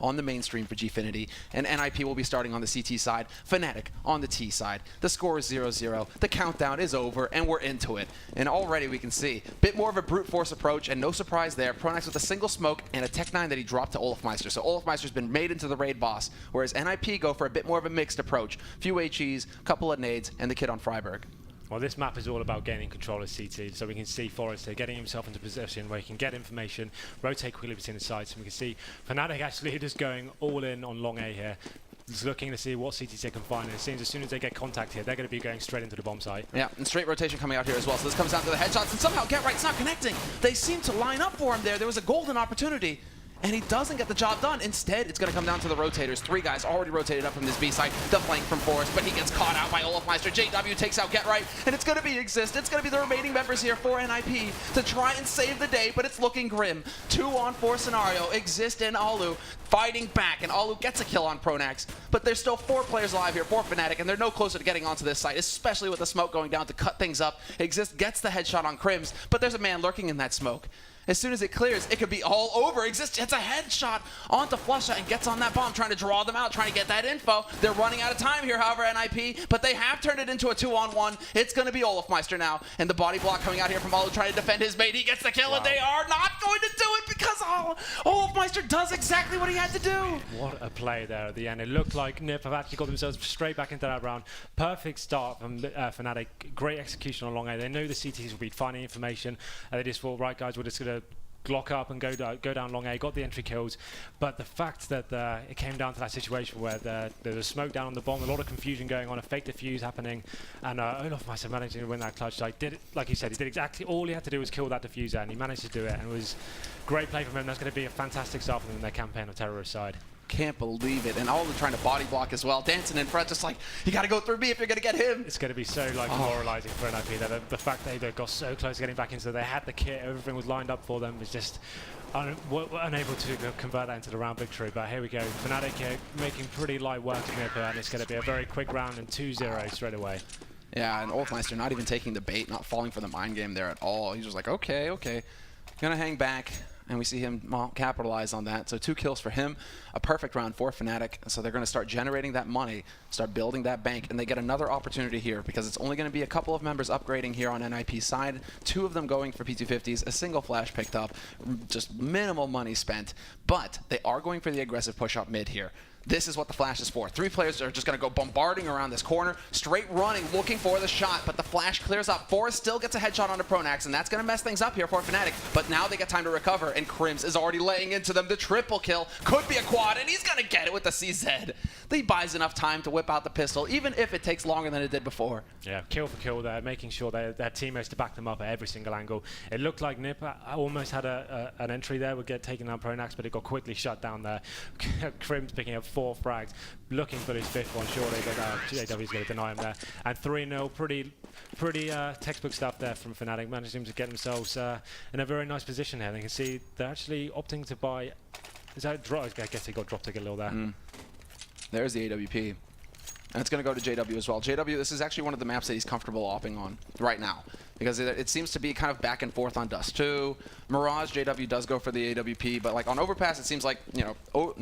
on the mainstream for Gfinity, and NIP will be starting on the CT side, Fnatic on the T side. The score is 0-0. The countdown is over, and we're into it. And already we can see a bit more of a brute force approach, and no surprise there. Pronax with a single smoke and a Tech-9 that he dropped to Olafmeister. So Olafmeister's been made into the raid boss, whereas NIP go for a bit more of a mixed approach. Few HEs, couple of nades, and the kid on Freiburg. Well, this map is all about gaining control of CT, so we can see Forrest here getting himself into position where he can get information, rotate quickly between the sides, and we can see Fnatic actually just going all in on long A here, just looking to see what CTC can find, and it seems as soon as they get contact here, they're going to be going straight into the bomb site. Yeah, and straight rotation coming out here as well, so this comes down to the headshots, and somehow Get Right's not connecting. They seem to line up for him there. There was a golden opportunity, and he doesn't get the job done. Instead, it's going to come down to the rotators. 3 guys already rotated up from this B site. The flank from Forrest, but he gets caught out by Olafmeister. JW takes out Get Right, and it's going to be Exist. It's going to be the remaining members here for NIP to try and save the day, but it's looking grim. 2-on-4 scenario. Exist and Alu fighting back, and Alu gets a kill on Pronax, but there's still 4 players alive here for Fnatic, and they're no closer to getting onto this site, especially with the smoke going down to cut things up. Exist gets the headshot on Crims, but there's a man lurking in that smoke. As soon as it clears, it could be all over. Exist hits a headshot onto Flusha and gets on that bomb, trying to draw them out, trying to get that info. They're running out of time here, however, NIP, but they have turned it into a 2-on-1. It's going to be Olafmeister now, and the body block coming out here from Alu trying to defend his mate. He gets the kill, and they are not going to do it because Olafmeister does exactly what he had to do. What a play there at the end. It looked like NIP have actually got themselves straight back into that round. Perfect start from Fnatic. Great execution on long A. They know the CTs will be finding information, and they just thought, right, guys, we're just going to glock up and go down long A, got the entry kills, but the fact that it came down to that situation where there was smoke down on the bomb, a lot of confusion going on, a fake defuse happening, and Olafmeister managing to win that clutch. Like you said, he did exactly all he had to do was kill that diffuser, and he managed to do it, and it was great play from him. That's going to be a fantastic start for them in their campaign on Terrorist side. Can't believe it, and all of them trying to body block as well, dancing in front, just like, you got to go through me if you're going to get him. It's going to be so demoralizing for NIP that the fact that they got so close to getting back into it, they had the kit, everything was lined up for them, was just unable to convert that into the round victory. But here we go, Fnatic making pretty light work of Nipper, and it's going to be a very quick round and 2-0 straight away. Yeah, and Olafmeister not even taking the bait, not falling for the mind game there at all. He's just like, okay, gonna hang back. And we see him capitalize on that. So 2 kills for him, a perfect round for Fnatic. So they're going to start generating that money, start building that bank, and they get another opportunity here because it's only going to be a couple of members upgrading here on NIP's side. 2 of them going for P250s, a single flash picked up, just minimal money spent. But they are going for the aggressive push up mid here. This is what the flash is for. 3 players are just going to go bombarding around this corner, straight running, looking for the shot, but the flash clears up. Forrest still gets a headshot onto Pronax, and that's going to mess things up here for Fnatic, but now they get time to recover, and Crims is already laying into them. The triple kill could be a quad, and he's going to get it with the CZ. He buys enough time to whip out the pistol, even if it takes longer than it did before. Yeah, kill for kill there, making sure their teammates to back them up at every single angle. It looked like Nip almost had an entry there, would get taken down Pronax, but it got quickly shut down there. Crims picking up 4 frags, looking for his 5th one, surely, but JW's going to deny him there. And 3-0, pretty textbook stuff there from Fnatic, managing to get themselves in a very nice position here. They can see they're actually opting to buy, is that drop? I guess he got dropped a little there. There's the AWP. And it's going to go to JW as well. JW, this is actually one of the maps that he's comfortable opping on right now, because it seems to be kind of back and forth on Dust 2. Mirage, JW does go for the AWP, but like on Overpass, it seems like, you know,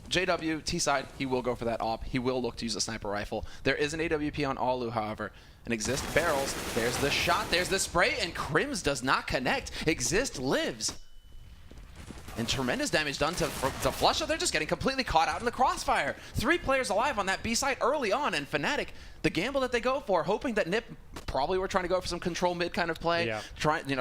JW, T-side, he will go for that op. He will look to use a sniper rifle. There is an AWP on Alu, however. And Exist barrels. There's the shot, there's the spray, and Crims does not connect. Exist lives. And tremendous damage done to Flusha. They're just getting completely caught out in the crossfire. 3 players alive on that B site early on, and Fnatic, the gamble that they go for, hoping that Nip probably were trying to go for some control mid kind of play,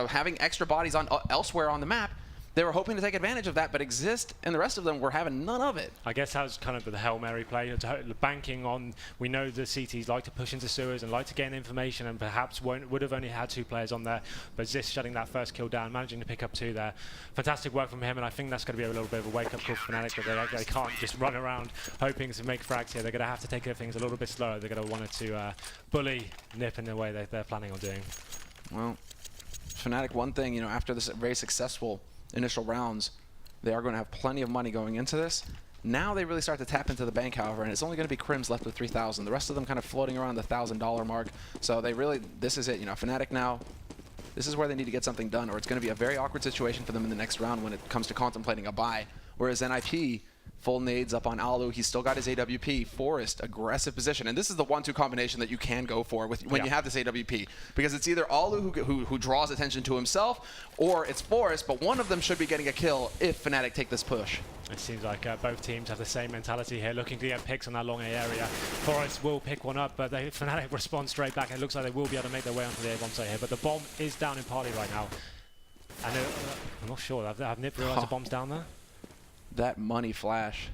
having extra bodies on elsewhere on the map. They were hoping to take advantage of that, but Exist and the rest of them were having none of it. I guess that was kind of the Hail Mary play, banking on, we know the CTs like to push into sewers and like to gain information, and perhaps would have only had 2 players on there, but Ziz shutting that first kill down, managing to pick up 2 there. Fantastic work from him, and I think that's going to be a little bit of a wake-up call for Fnatic, but they can't just run around hoping to make frags here. They're going to have to take things a little bit slower. They're going to want to bully Nip in the way they're planning on doing. Well, Fnatic, one thing, after this very successful initial rounds, they are going to have plenty of money going into this. Now they really start to tap into the bank, however, and it's only going to be Crims left with 3,000. The rest of them kind of floating around the $1,000 mark. So they really, this is it. Fnatic now, this is where they need to get something done, or it's going to be a very awkward situation for them in the next round when it comes to contemplating a buy. Whereas NIP, Full nades up on Alu. He's still got his AWP. Forest, aggressive position. And this is the 1-2 combination that you can go for when you have this AWP. Because it's either Alu who draws attention to himself, or it's Forest, but one of them should be getting a kill if Fnatic take this push. It seems like both teams have the same mentality here, looking to get picks on that long A area. Forest will pick one up, but Fnatic respond straight back. It looks like they will be able to make their way onto the A bomb site here, but the bomb is down in party right now. And I'm not sure. Have Nip realized the bomb's down there? That money flash.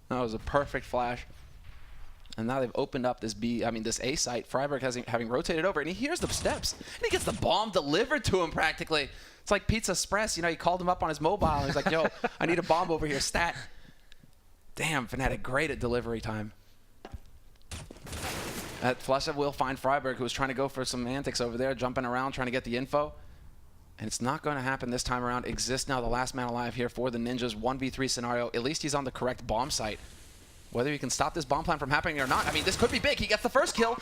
That was a perfect flash. And now they've opened up this this A site. Freiburg having rotated over, and he hears the steps, and he gets the bomb delivered to him practically. It's like Pizza Express. You know, he called him up on his mobile, and he's like, yo, I need a bomb over here, stat. Damn, Fnatic, great at delivery time. Flusha will find Freiburg, who was trying to go for some antics over there, jumping around, trying to get the info. And it's not going to happen this time around. Exist now, the last man alive here for the Ninjas. 1v3 scenario. At least he's on the correct bomb site. Whether he can stop this bomb plan from happening or not, I mean, this could be big. He gets the first kill.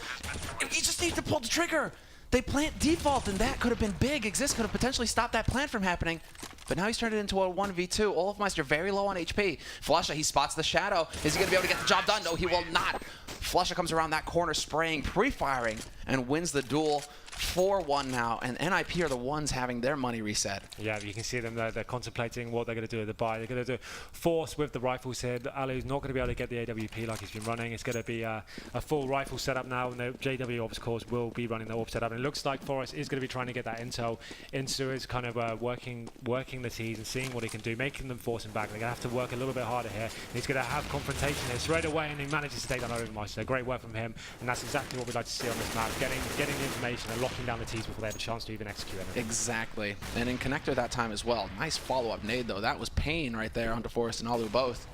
He just needs to pull the trigger. They plant default, and that could have been big. Exist could have potentially stopped that plant from happening. But now he's turned it into a 1v2. Olofmeister very low on HP. Flusha, he spots the shadow. Is he going to be able to get the job done? No, he will not. Flusha comes around that corner, spraying, pre-firing, and wins the duel. 4-1 now, and NIP are the ones having their money reset. Yeah, you can see them there. They're contemplating what they're going to do with the buy. They're going to do force with the rifles here. Alu's not going to be able to get the AWP like he's been running. It's going to be a full rifle setup now, and the JW, of course, will be running the AWP setup. And it looks like Forest is going to be trying to get that intel into his kind of working the T's and seeing what he can do, making them force him back. They're going to have to work a little bit harder here. And he's going to have confrontation here straight away, and he manages to take down Overpass. Great work from him, and that's exactly what we'd like to see on this map, getting the information and locking down the T's before they have a chance to even execute anything. Exactly. And in connector that time as well. Nice follow-up nade, though. That was pain right there onto Forest and Alu both.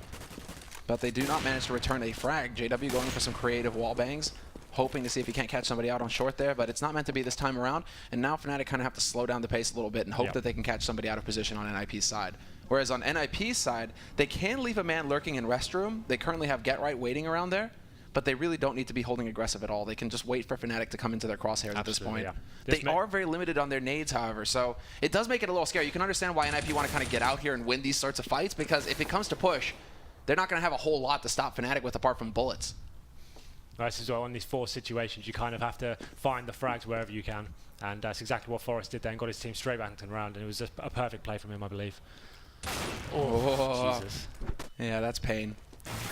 But they do not manage to return a frag. JW going for some creative wall bangs, hoping to see if he can't catch somebody out on short there, but it's not meant to be this time around. And now Fnatic kind of have to slow down the pace a little bit and hope that they can catch somebody out of position on NIP's side. Whereas on NIP's side, they can leave a man lurking in restroom. They currently have Get Right waiting around there, but they really don't need to be holding aggressive at all. They can just wait for Fnatic to come into their crosshairs at this point. They are very limited on their nades, however, so it does make it a little scary. You can understand why NIP want to kind of get out here and win these sorts of fights, because if it comes to push, they're not going to have a whole lot to stop Fnatic with apart from bullets. This is why on these force situations, you kind of have to find the frags wherever you can. And that's exactly what Forest did then, got his team straight back into the round, and it was a perfect play from him, I believe. Oh, Jesus. Yeah, that's pain.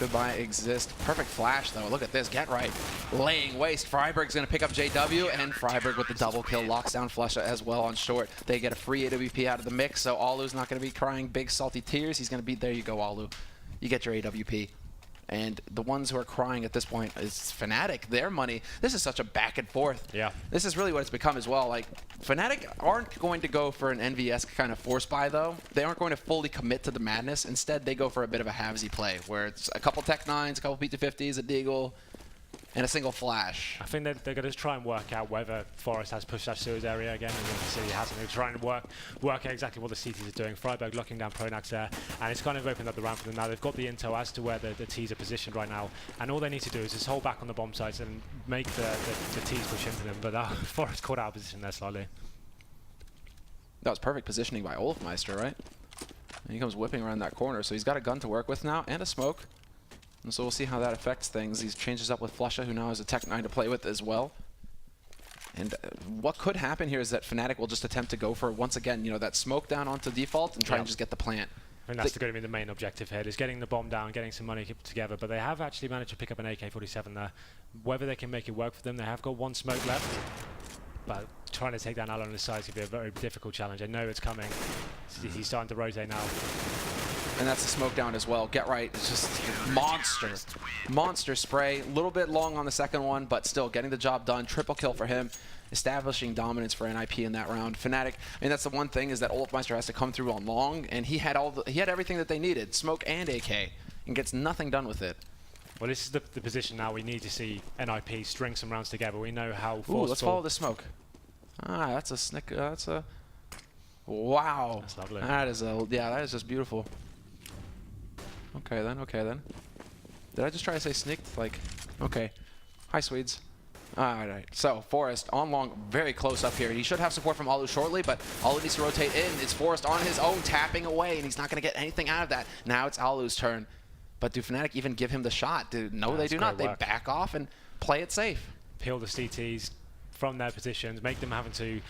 Goodbye, Exist. Perfect flash, though. Look at this. Get Right. Laying waste. Freiburg's going to pick up JW, and Freiburg with the double kill locks down Flusha as well on short. They get a free AWP out of the mix, so Alu's not going to be crying big salty tears. He's going to be, there you go, Alu. You get your AWP. And the ones who are crying at this point is Fnatic, their money. This is such a back and forth. Yeah. This is really what it's become as well. Like, Fnatic aren't going to go for an NVS kind of force buy, though. They aren't going to fully commit to the madness. Instead, they go for a bit of a halvesy play, where it's a couple Tech 9s, a couple P250s, a Deagle, and a single flash. I think they're going to try and work out whether Forest has pushed that sewers area again, and you see he hasn't. They're trying to work out exactly what the CTs are doing. Freiburg locking down Pronax there, and it's kind of opened up the round for them now. They've got the intel as to where the T's are positioned right now, and all they need to do is just hold back on the bomb sites and make the T's push into them, but Forest caught out of position there slightly. That was perfect positioning by Olofmeister, right? And he comes whipping around that corner, so he's got a gun to work with now, and a smoke. And so we'll see how that affects things. He changes up with Flusha, who now has a Tech 9 to play with as well. And what could happen here is that Fnatic will just attempt to go for, once again, you know, that smoke down onto default and try and just get the plant. I think that's going to be the main objective here, is getting the bomb down, getting some money together. But they have actually managed to pick up an AK-47 there. Whether they can make it work for them, they have got one smoke left. But trying to take down Alan on the side is going to be a very difficult challenge. I know it's coming. He's starting to rotate now. And that's the smoke down as well. Get Right is just monster. Monster spray. A little bit long on the second one, but still getting the job done. Triple kill for him. Establishing dominance for NIP in that round. Fnatic, I mean, that's the one thing, is that Olofmeister has to come through on long, and he had everything that they needed. Smoke and AK, and gets nothing done with it. Well, this is the position now we need to see NIP string some rounds together. We know how forceful. Ooh, let's follow the smoke. Ah, that's a snick. That's a. Wow. That's lovely. That is that is just beautiful. Okay then. Okay then. Did I just try to say snicked? Like, okay. Hi, Swedes. All right. So Forest on long, very close up here. He should have support from Alu shortly, but Alu needs to rotate in. It's Forest on his own, tapping away, and he's not going to get anything out of that. Now it's Alu's turn. But do Fnatic even give him the shot? No, they do not. They back off and play it safe. Peel the CTs from their positions, make them having to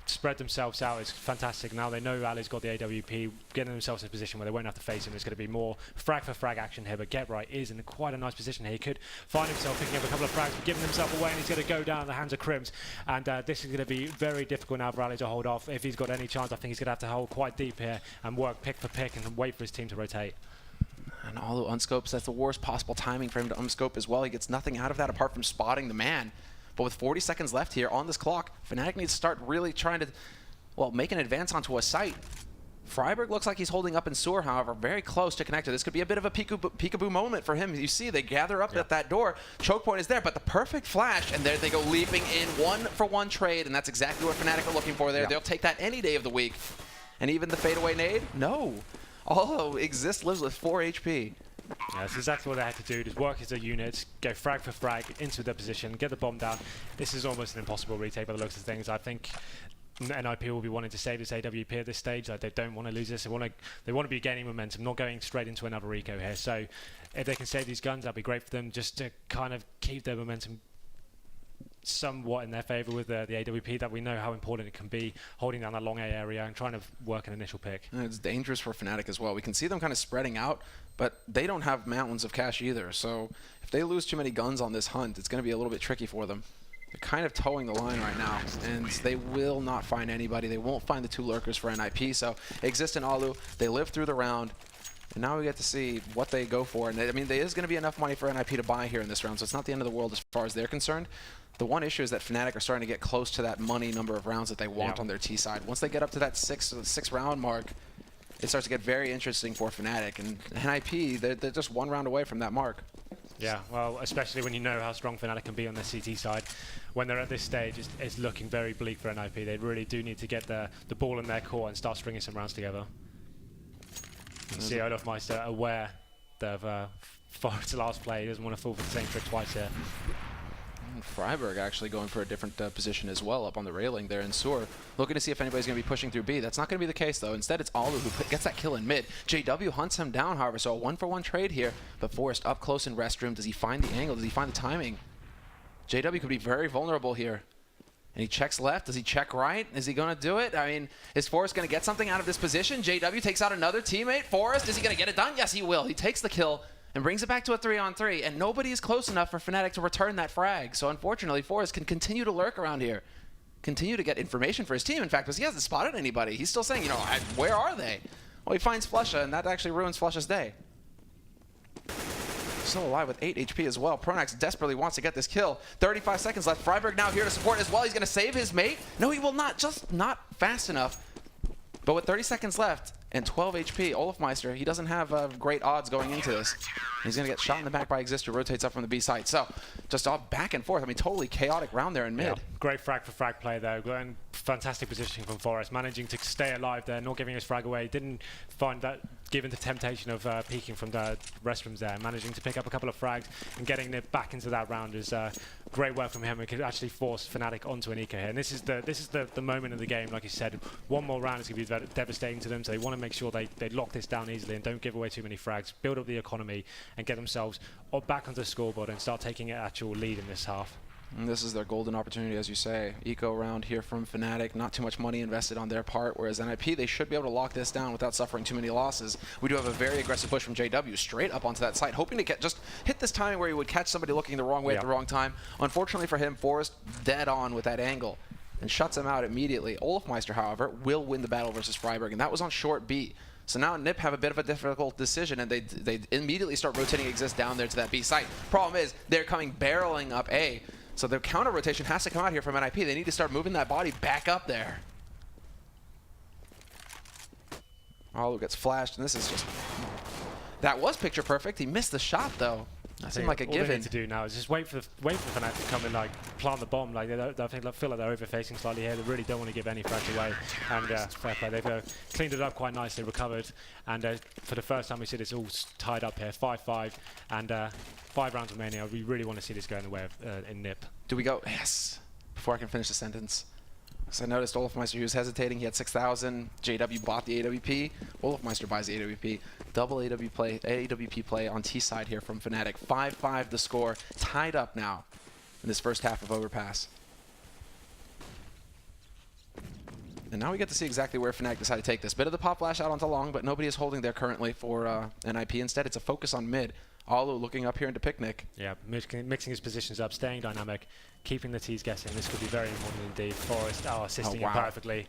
spread themselves out is fantastic. Now they know Ali's got the AWP, getting themselves in a position where they won't have to face him. There's going to be more frag for frag action here, but Get Right is in quite a nice position here. He could find himself picking up a couple of frags, but giving himself away, and he's going to go down in the hands of Crims. And this is going to be very difficult now for Ali to hold off. If he's got any chance, I think he's going to have to hold quite deep here and work pick for pick and wait for his team to rotate. And although unscopes, that's the worst possible timing for him to unscope as well. He gets nothing out of that apart from spotting the man. But with 40 seconds left here on this clock, Fnatic needs to start really trying to, well, make an advance onto a site. Freiburg looks like he's holding up in sewer, however, very close to connector. This could be a bit of a peekaboo moment for him. You see, they gather up at that door. Choke point is there, but the perfect flash, and there they go leaping in. 1-for-1 trade, and that's exactly what Fnatic are looking for there. They'll take that any day of the week. And even the fadeaway nade? No. Although Exist lives with 4 HP. Yeah, that's exactly what they had to do, just work as a unit, go frag for frag into their position, get the bomb down. This is almost an impossible retake by the looks of things. I think NIP will be wanting to save this AWP at this stage. Like, they don't want to lose this. They want to be gaining momentum, not going straight into another eco here. So if they can save these guns, that'd be great for them, just to kind of keep their momentum somewhat in their favor with the AWP, that we know how important it can be, holding down that long A area and trying to work an initial pick. And it's dangerous for Fnatic as well. We can see them kind of spreading out, but they don't have mountains of cash either. So if they lose too many guns on this hunt, it's going to be a little bit tricky for them. They're kind of towing the line right now, and they will not find anybody. They won't find the 2 lurkers for NIP. So Exist and Alu, they live through the round. And now we get to see what they go for. And I mean, there is going to be enough money for NIP to buy here in this round, so it's not the end of the world as far as they're concerned. The one issue is that Fnatic are starting to get close to that money number of rounds that they want on their T side. Once they get up to that 6 round mark, it starts to get very interesting for Fnatic. And NIP, they're just 1 round away from that mark. Yeah, well, especially when you know how strong Fnatic can be on their CT side. When they're at this stage, it's looking very bleak for NIP. They really do need to get the ball in their court and start stringing some rounds together. You see Overpass aware of Forest's last play. He doesn't want to fall for the same trick twice here. And Freiburg actually going for a different position as well, up on the railing there in sewer. Looking to see if anybody's going to be pushing through B. That's not going to be the case, though. Instead, it's Alu who gets that kill in mid. JW hunts him down, however, so a 1-for-1 trade here. But Forest up close in restroom. Does he find the angle? Does he find the timing? JW could be very vulnerable here. And he checks left. Does he check right? Is he going to do it? I mean, is Forest going to get something out of this position? JW takes out another teammate. Forest, is he going to get it done? Yes, he will. He takes the kill and brings it back to a 3-on-3. And nobody is close enough for Fnatic to return that frag. So unfortunately, Forest can continue to lurk around here. Continue to get information for his team, in fact, because he hasn't spotted anybody. He's still saying, you know, where are they? Well, he finds Flusha, and that actually ruins Flusha's day. Still alive with 8 HP as well. Pronax desperately wants to get this kill. 35 seconds left. Freiburg now here to support as well. He's going to save his mate. No, he will not. Just not fast enough. But with 30 seconds left and 12 HP, Olafmeister, he doesn't have great odds going into this. He's going to get shot in the back by Exist, who rotates up from the B site. So just all back and forth. I mean, totally chaotic round there in mid. Yeah, great frag for frag play though. And fantastic positioning from Forest, managing to stay alive there, not giving his frag away. Didn't find that given the temptation of peeking from the restrooms there. Managing to pick up a couple of frags and getting it back into that round is great work from him. It could actually force Fnatic onto an eco here. And this is the moment of the game, like you said. One more round is going to be devastating to them, so they want to make sure they lock this down easily and don't give away too many frags, build up the economy and get themselves back onto the scoreboard and start taking an actual lead in this half. And this is their golden opportunity, as you say. Eco round here from Fnatic. Not too much money invested on their part, whereas NIP, they should be able to lock this down without suffering too many losses. We do have a very aggressive push from JW straight up onto that site, hoping to just hit this timing where he would catch somebody looking the wrong way at the wrong time. Unfortunately for him, Forrest dead on with that angle and shuts him out immediately. Olafmeister, however, will win the battle versus Freiburg, and that was on short B. So now NIP have a bit of a difficult decision, and they immediately start rotating Exist down there to that B site. Problem is, they're coming barreling up A. So their counter rotation has to come out here from NIP. They need to start moving that body back up there. Arlo gets flashed, and this is just... That was picture perfect. He missed the shot, though. That seemed like a given. All they need to do now is just wait for Fnatic to come and like plant the bomb. Like they feel like they're overfacing slightly here. They really don't want to give any frags away. And fair play. They've cleaned it up quite nicely, recovered. And for the first time we see this all tied up here, 5-5, and 5 rounds remaining. We really want to see this go in the way of in NIP. Do we go? Yes. Before I can finish the sentence. So I noticed Olafmeister, he was hesitating. He had 6,000. JW bought the AWP. Olafmeister buys the AWP. Double AWP play on T side here from Fnatic. 5-5 the score. Tied up now in this first half of Overpass. And now we get to see exactly where Fnatic decided to take this. Bit of the pop flash out onto long, but nobody is holding there currently for NIP. Instead, it's a focus on mid. Alu looking up here into Picnic. Yeah, mixing his positions up, staying dynamic, keeping the T's guessing. This could be very important indeed. Forest assisting him perfectly.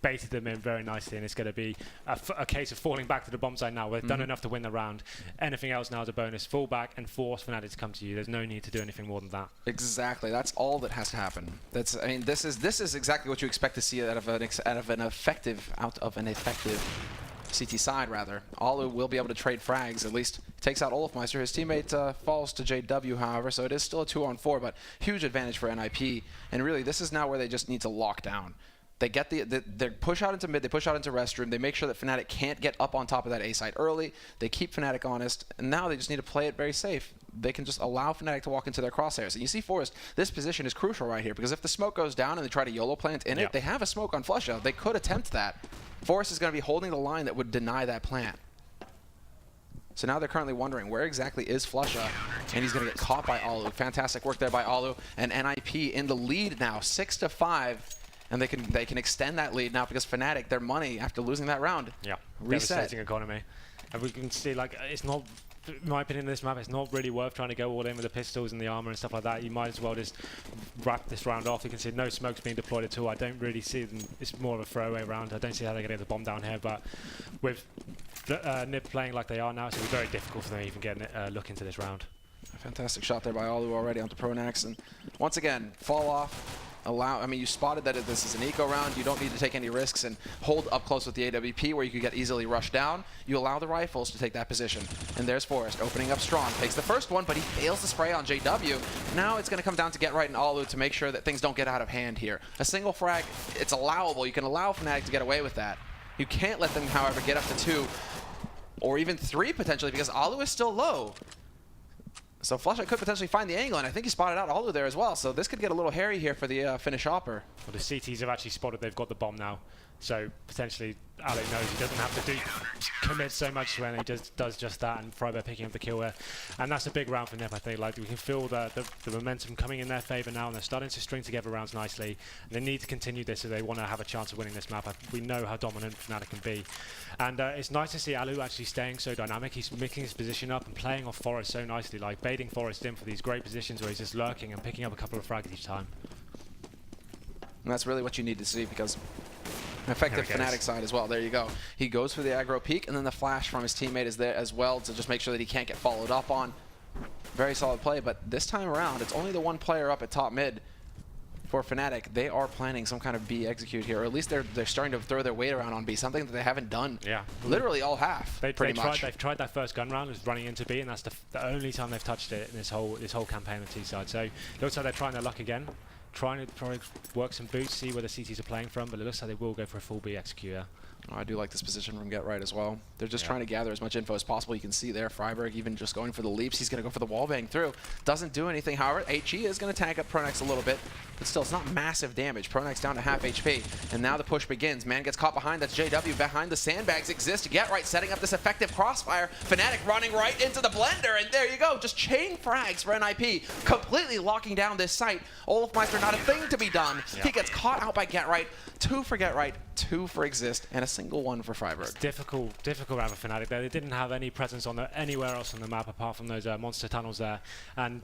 Baited them in very nicely, and it's going to be a case of falling back to the bomb side now. We've done enough to win the round. Anything else now is a bonus. Fall back and force Fnatic to come to you. There's no need to do anything more than that. Exactly. That's all that has to happen. That's. I mean, this is exactly what you expect to see out of an effective CT side, rather. Alu will be able to trade frags. At least takes out Olafmeister. His teammate falls to JW, however, so it is still a 2-on-4, but huge advantage for NIP. And really, this is now where they just need to lock down. They get they push out into mid, they push out into restroom, they make sure that Fnatic can't get up on top of that A site early, they keep Fnatic honest, and now they just need to play it very safe. They can just allow Fnatic to walk into their crosshairs. And you see Forest, this position is crucial right here, because if the smoke goes down and they try to YOLO plant in it, they have a smoke on flush out. They could attempt that. Forest is going to be holding the line that would deny that plant. So now they're currently wondering where exactly is Flusha, and he's going to get caught by Alu. Fantastic work there by Alu, and NIP in the lead now, 6-5. And they can extend that lead now because Fnatic, their money after losing that round, reset. Devastating economy. And we can see, like, it's not, in my opinion, this map, it's not really worth trying to go all in with the pistols and the armor and stuff like that. You might as well just wrap this round off. You can see no smokes being deployed at all. I don't really see them. It's more of a throwaway round. I don't see how they're going to get the bomb down here. But with NIP playing like they are now, it's going to be very difficult for them to even get a look into this round. A fantastic shot there by Alu already onto Pronax. And once again, fall off. I mean, you spotted that this is an eco round. You don't need to take any risks and hold up close with the AWP where you could get easily rushed down. You allow the rifles to take that position. And there's Forest opening up strong. Takes the first one, but he fails to spray on JW. Now it's going to come down to Get Right and Alu to make sure that things don't get out of hand here. A single frag, it's allowable. You can allow Fnatic to get away with that. You can't let them, however, get up to 2 or even 3 potentially because Alu is still low. So Flusha could potentially find the angle, and I think he spotted out Alu there as well. So this could get a little hairy here for the Finnish Hopper. Well, the CTs have actually spotted they've got the bomb now. So potentially Alec knows he doesn't have to commit so much when he does just that, and Freiburg picking up the kill there. And that's a big round for NIP, I think. Like, we can feel the momentum coming in their favour now, and they're starting to string together rounds nicely. And they need to continue this if they want to have a chance of winning this map. We know how dominant Fnatic can be. And it's nice to see Alu actually staying so dynamic. He's mixing his position up and playing off Forest so nicely, like baiting Forest in for these great positions where he's just lurking and picking up a couple of frags each time. And that's really what you need to see because effective Fnatic side as well. There you go. He goes for the aggro peek, and then the flash from his teammate is there as well to just make sure that he can't get followed up on. Very solid play, but this time around, it's only the one player up at top mid for Fnatic. They are planning some kind of B execute here, or at least they're starting to throw their weight around on B, something that they haven't done literally all half, pretty much. They've tried that first gun round, was running into B, and that's the only time they've touched it in this whole campaign on T side. So it looks like they're trying their luck again. Trying to work some boots, see where the CTs are playing from, but it looks like they will go for a full B executor. Oh, I do like this position from Get Right as well. They're just trying to gather as much info as possible. You can see there, Freiburg even just going for the leaps. He's going to go for the wallbang through. Doesn't do anything, however. HE is going to tank up Pronax a little bit, but still, it's not massive damage. Pronax down to half HP, and now the push begins. Man gets caught behind. That's JW. Behind the sandbags exist. Get Right setting up this effective crossfire. Fnatic running right into the blender, and there you go. Just chain frags for NIP, completely locking down this site. Olafmeister, not a thing to be done. He gets caught out by Get Right. 2 for Get Right, 2 for Exist, and a single one for Freiburg. It's difficult round for Fnatic there. They didn't have any presence on anywhere else on the map apart from those monster tunnels there. And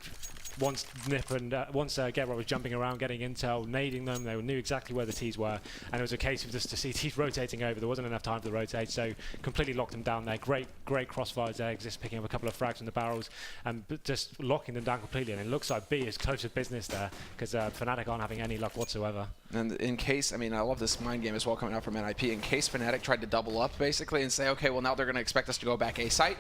once NIP and Get Right was jumping around, getting intel, nading them, they knew exactly where the T's were. And it was a case of just the CTs rotating over. There wasn't enough time for the rotate, so completely locked them down there. Great crossfires there. Exist picking up a couple of frags from the barrels and just locking them down completely. And it looks like B is close to business there because Fnatic aren't having any luck whatsoever. And in case, I mean, I love this mind game as well coming out from NIP. In case Fnatic tried to double up basically and say, okay, well now they're going to expect us to go back A site.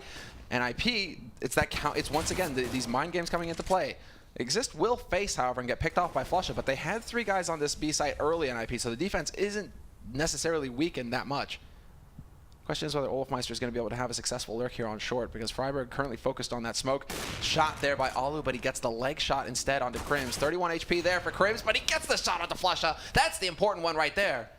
NIP, it's that count. It's once again these mind games coming into play. Exist will face, however, and get picked off by Flusha, but they had 3 guys on this B site early NIP, so the defense isn't necessarily weakened that much. Question is whether Olafmeister is going to be able to have a successful lurk here on short, because Freiburg currently focused on that smoke. Shot there by Alu, but he gets the leg shot instead onto Krims. 31 HP there for Krims, but he gets the shot onto Flusha. That's the important one right there.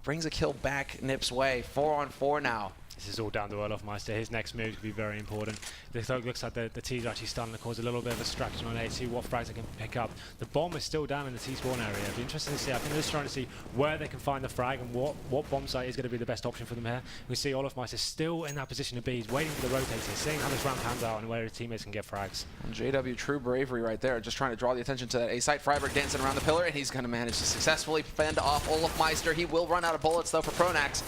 Brings a kill back Nip's way. 4-on-4 now. This is all down to Olafmeister. His next move could be very important. It looks like the T's are actually starting to cause a little bit of a distraction on A, see what frags they can pick up. The bomb is still down in the T spawn area. It'll be interesting to see. I think they're just trying to see where they can find the frag and what bomb site is going to be the best option for them here. We see Olafmeister still in that position to be. He's waiting for the rotator, seeing how this round pans out and where his teammates can get frags. And JW, true bravery right there, just trying to draw the attention to that A site. Freiburg dancing around the pillar, and he's going to manage to successfully fend off Olafmeister. He will run out of bullets though for Pronax.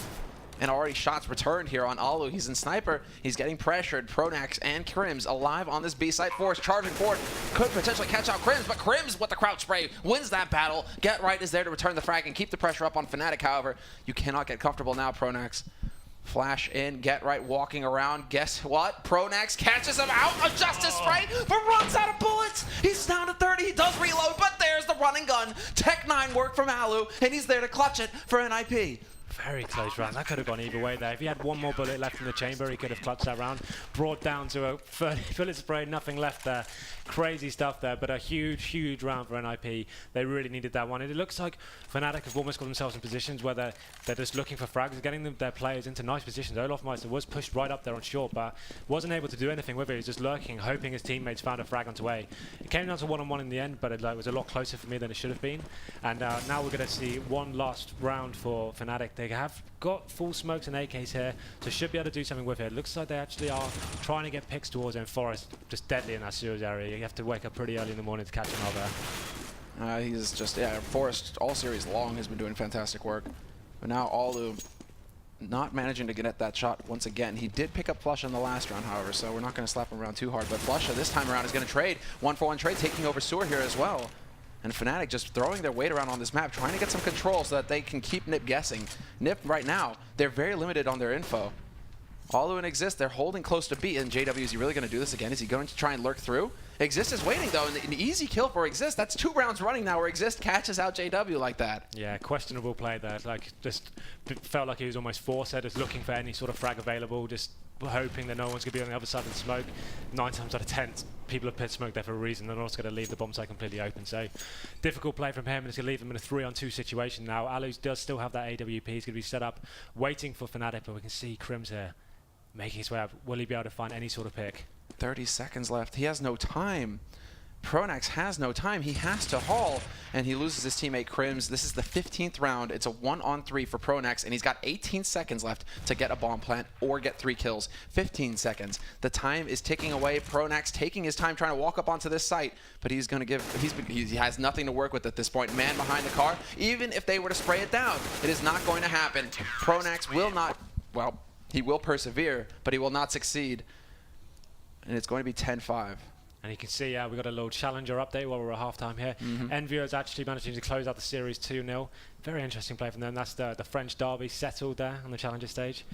And already shots returned here on Alu. He's in sniper. He's getting pressured. Pronax and Krims alive on this B site. Force charging forward. Could potentially catch out Krims, but Krims with the crouch spray wins that battle. Get Right is there to return the frag and keep the pressure up on Fnatic. However, you cannot get comfortable now, Pronax. Flash in, Get Right walking around. Guess what? Pronax catches him out. A Justice spray, but runs out of bullets. He's down to 30. He does reload, but there's the running gun. Tech 9 work from Alu, and he's there to clutch it for NIP. Very close round. That could have gone either way there. If he had one more bullet left in the chamber, he could have clutched that round. Brought down to a 30 bullet spray, nothing left there. Crazy stuff there, but a huge, huge round for NIP. They really needed that one. And it looks like Fnatic have almost got themselves in positions where they're just looking for frags, getting their players into nice positions. Olafmeister was pushed right up there on short, but wasn't able to do anything with it. He was just lurking, hoping his teammates found a frag onto A. It came down to one-on-one in the end, but it was a lot closer for me than it should have been. And now we're going to see one last round for Fnatic. They have got full smokes and AKs here, so should be able to do something with it. It looks like they actually are trying to get picks towards him. Forest just deadly in that sewers area. You have to wake up pretty early in the morning to catch him out there. He's just, Forest all series long has been doing fantastic work. But now Alu not managing to get at that shot once again. He did pick up Flusha in the last round, however, so we're not going to slap him around too hard. But Flusha this time around is going to trade. 1-for-1 trade, taking over Sewer here as well. And Fnatic just throwing their weight around on this map, trying to get some control so that they can keep Nip guessing. Nip right now, they're very limited on their info. Alu and Exist, they're holding close to B. And JW, is he really going to do this again? Is he going to try and lurk through? Exist is waiting though, and an easy kill for Exist. That's 2 rounds running now where Exist catches out JW like that. Yeah, questionable play there. Like, just felt like he was almost forced there, just looking for any sort of frag available, just hoping that no one's going to be on the other side of the smoke. 9 times out of 10, people have put smoke there for a reason. They're also going to leave the bomb site completely open. So, difficult play from him, and it's going to leave him in a 3-on-2 situation now. Alu does still have that AWP. He's going to be set up, waiting for Fnatic, but we can see Krims here making his way up. Will he be able to find any sort of pick? 30 seconds left. He has no time. Pronax has no time. He has to haul, and he loses his teammate Krims. This is the 15th round. It's a 1-on-3 for Pronax, and he's got 18 seconds left to get a bomb plant or get 3 kills. 15 seconds. The time is ticking away. Pronax taking his time trying to walk up onto this site, but he's going to give. He has nothing to work with at this point. Man behind the car. Even if they were to spray it down, it is not going to happen. Pronax will not. Well, he will persevere, but he will not succeed. And it's going to be 10-5. And you can see we got a little challenger update while we're at halftime here. Envio is actually managing to close out the series 2-0. Very interesting play from them. That's the French derby settled there on the challenger stage.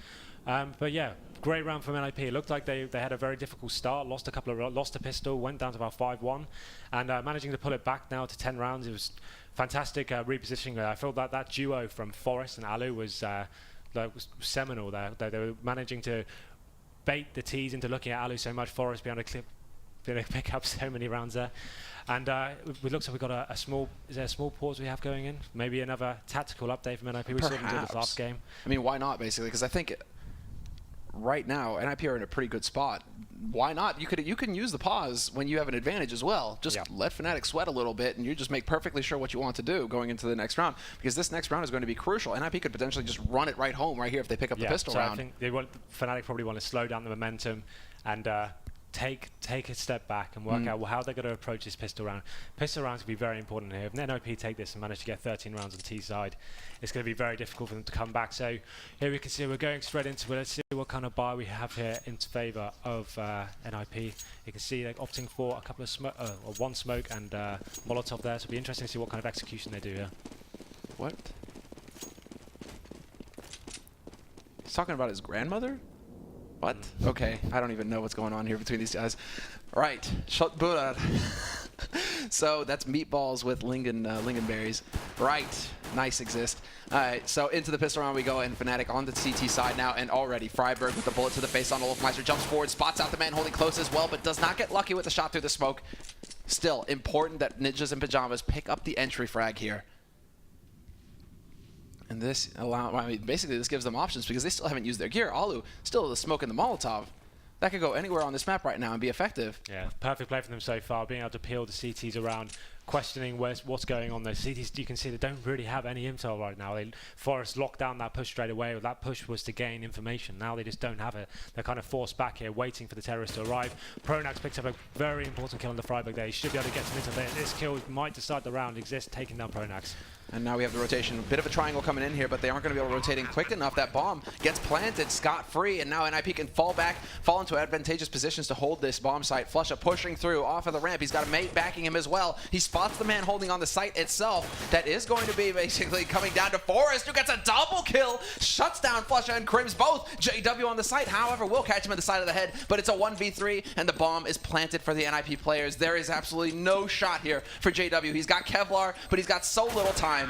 But yeah, great round from NIP. It looked like they had a very difficult start, lost a pistol, went down to about 5-1, and managing to pull it back now to 10 rounds. It was fantastic repositioning there. I felt that duo from Forest and Alu was seminal there. They were managing to bait the T's into looking at Alu so much. Forest behind a clip. They pick up so many rounds there, and it looks like we've got a small. Is there a small pause we have going in? Maybe another tactical update from NIP. We saw them do this last game. I mean, why not? Basically, because I think right now NIP are in a pretty good spot. Why not? You can use the pause when you have an advantage as well. Just let Fnatic sweat a little bit, and you just make perfectly sure what you want to do going into the next round. Because this next round is going to be crucial. NIP could potentially just run it right home right here if they pick up the pistol round. I think Fnatic probably want to slow down the momentum and. Take a step back and work out how they're going to approach this pistol round. Pistol rounds will be very important here. If NIP take this and manage to get 13 rounds on the T side, it's going to be very difficult for them to come back. So here we can see we're going straight into it. Let's see what kind of buy we have here in favour of NIP. You can see they're opting for a couple of one smoke and Molotov there. So it'll be interesting to see what kind of execution they do here. What? He's talking about his grandmother? What? Okay, I don't even know what's going on here between these guys. Right, shot Buddha. So that's meatballs with lingonberries. Right. Nice exist. All right, so into the pistol round we go, and Fnatic on the CT side now, and already Freiburg with the bullet to the face on Olofmeister, jumps forward, spots out the man holding close as well, but does not get lucky with the shot through the smoke. Still important that Ninjas and Pyjamas pick up the entry frag here. And this basically this gives them options because they still haven't used their gear. Alu still the smoke and the Molotov. That could go anywhere on this map right now and be effective. Yeah, perfect play for them so far, being able to peel the CTs around, questioning what's going on. Those CTs, you can see they don't really have any intel right now. Forest locked down that push straight away. That push was to gain information. Now they just don't have it. They're kind of forced back here, waiting for the terrorists to arrive. Pronax picked up a very important kill on the Freiburg there. He should be able to get some intel there. This kill might decide the round. Exist, taking down Pronax. And now we have the rotation. A bit of a triangle coming in here, but they aren't going to be able to rotate in quick enough. That bomb gets planted scot-free, and now NIP can fall into advantageous positions to hold this bomb site. Flusha pushing through off of the ramp. He's got a mate backing him as well. He spots the man holding on the site itself. That is going to be basically coming down to Forest, who gets a double kill. Shuts down Flusha and Crims both. JW on the site, however, will catch him in the side of the head, but it's a 1v3, and the bomb is planted for the NIP players. There is absolutely no shot here for JW. He's got Kevlar, but he's got so little time.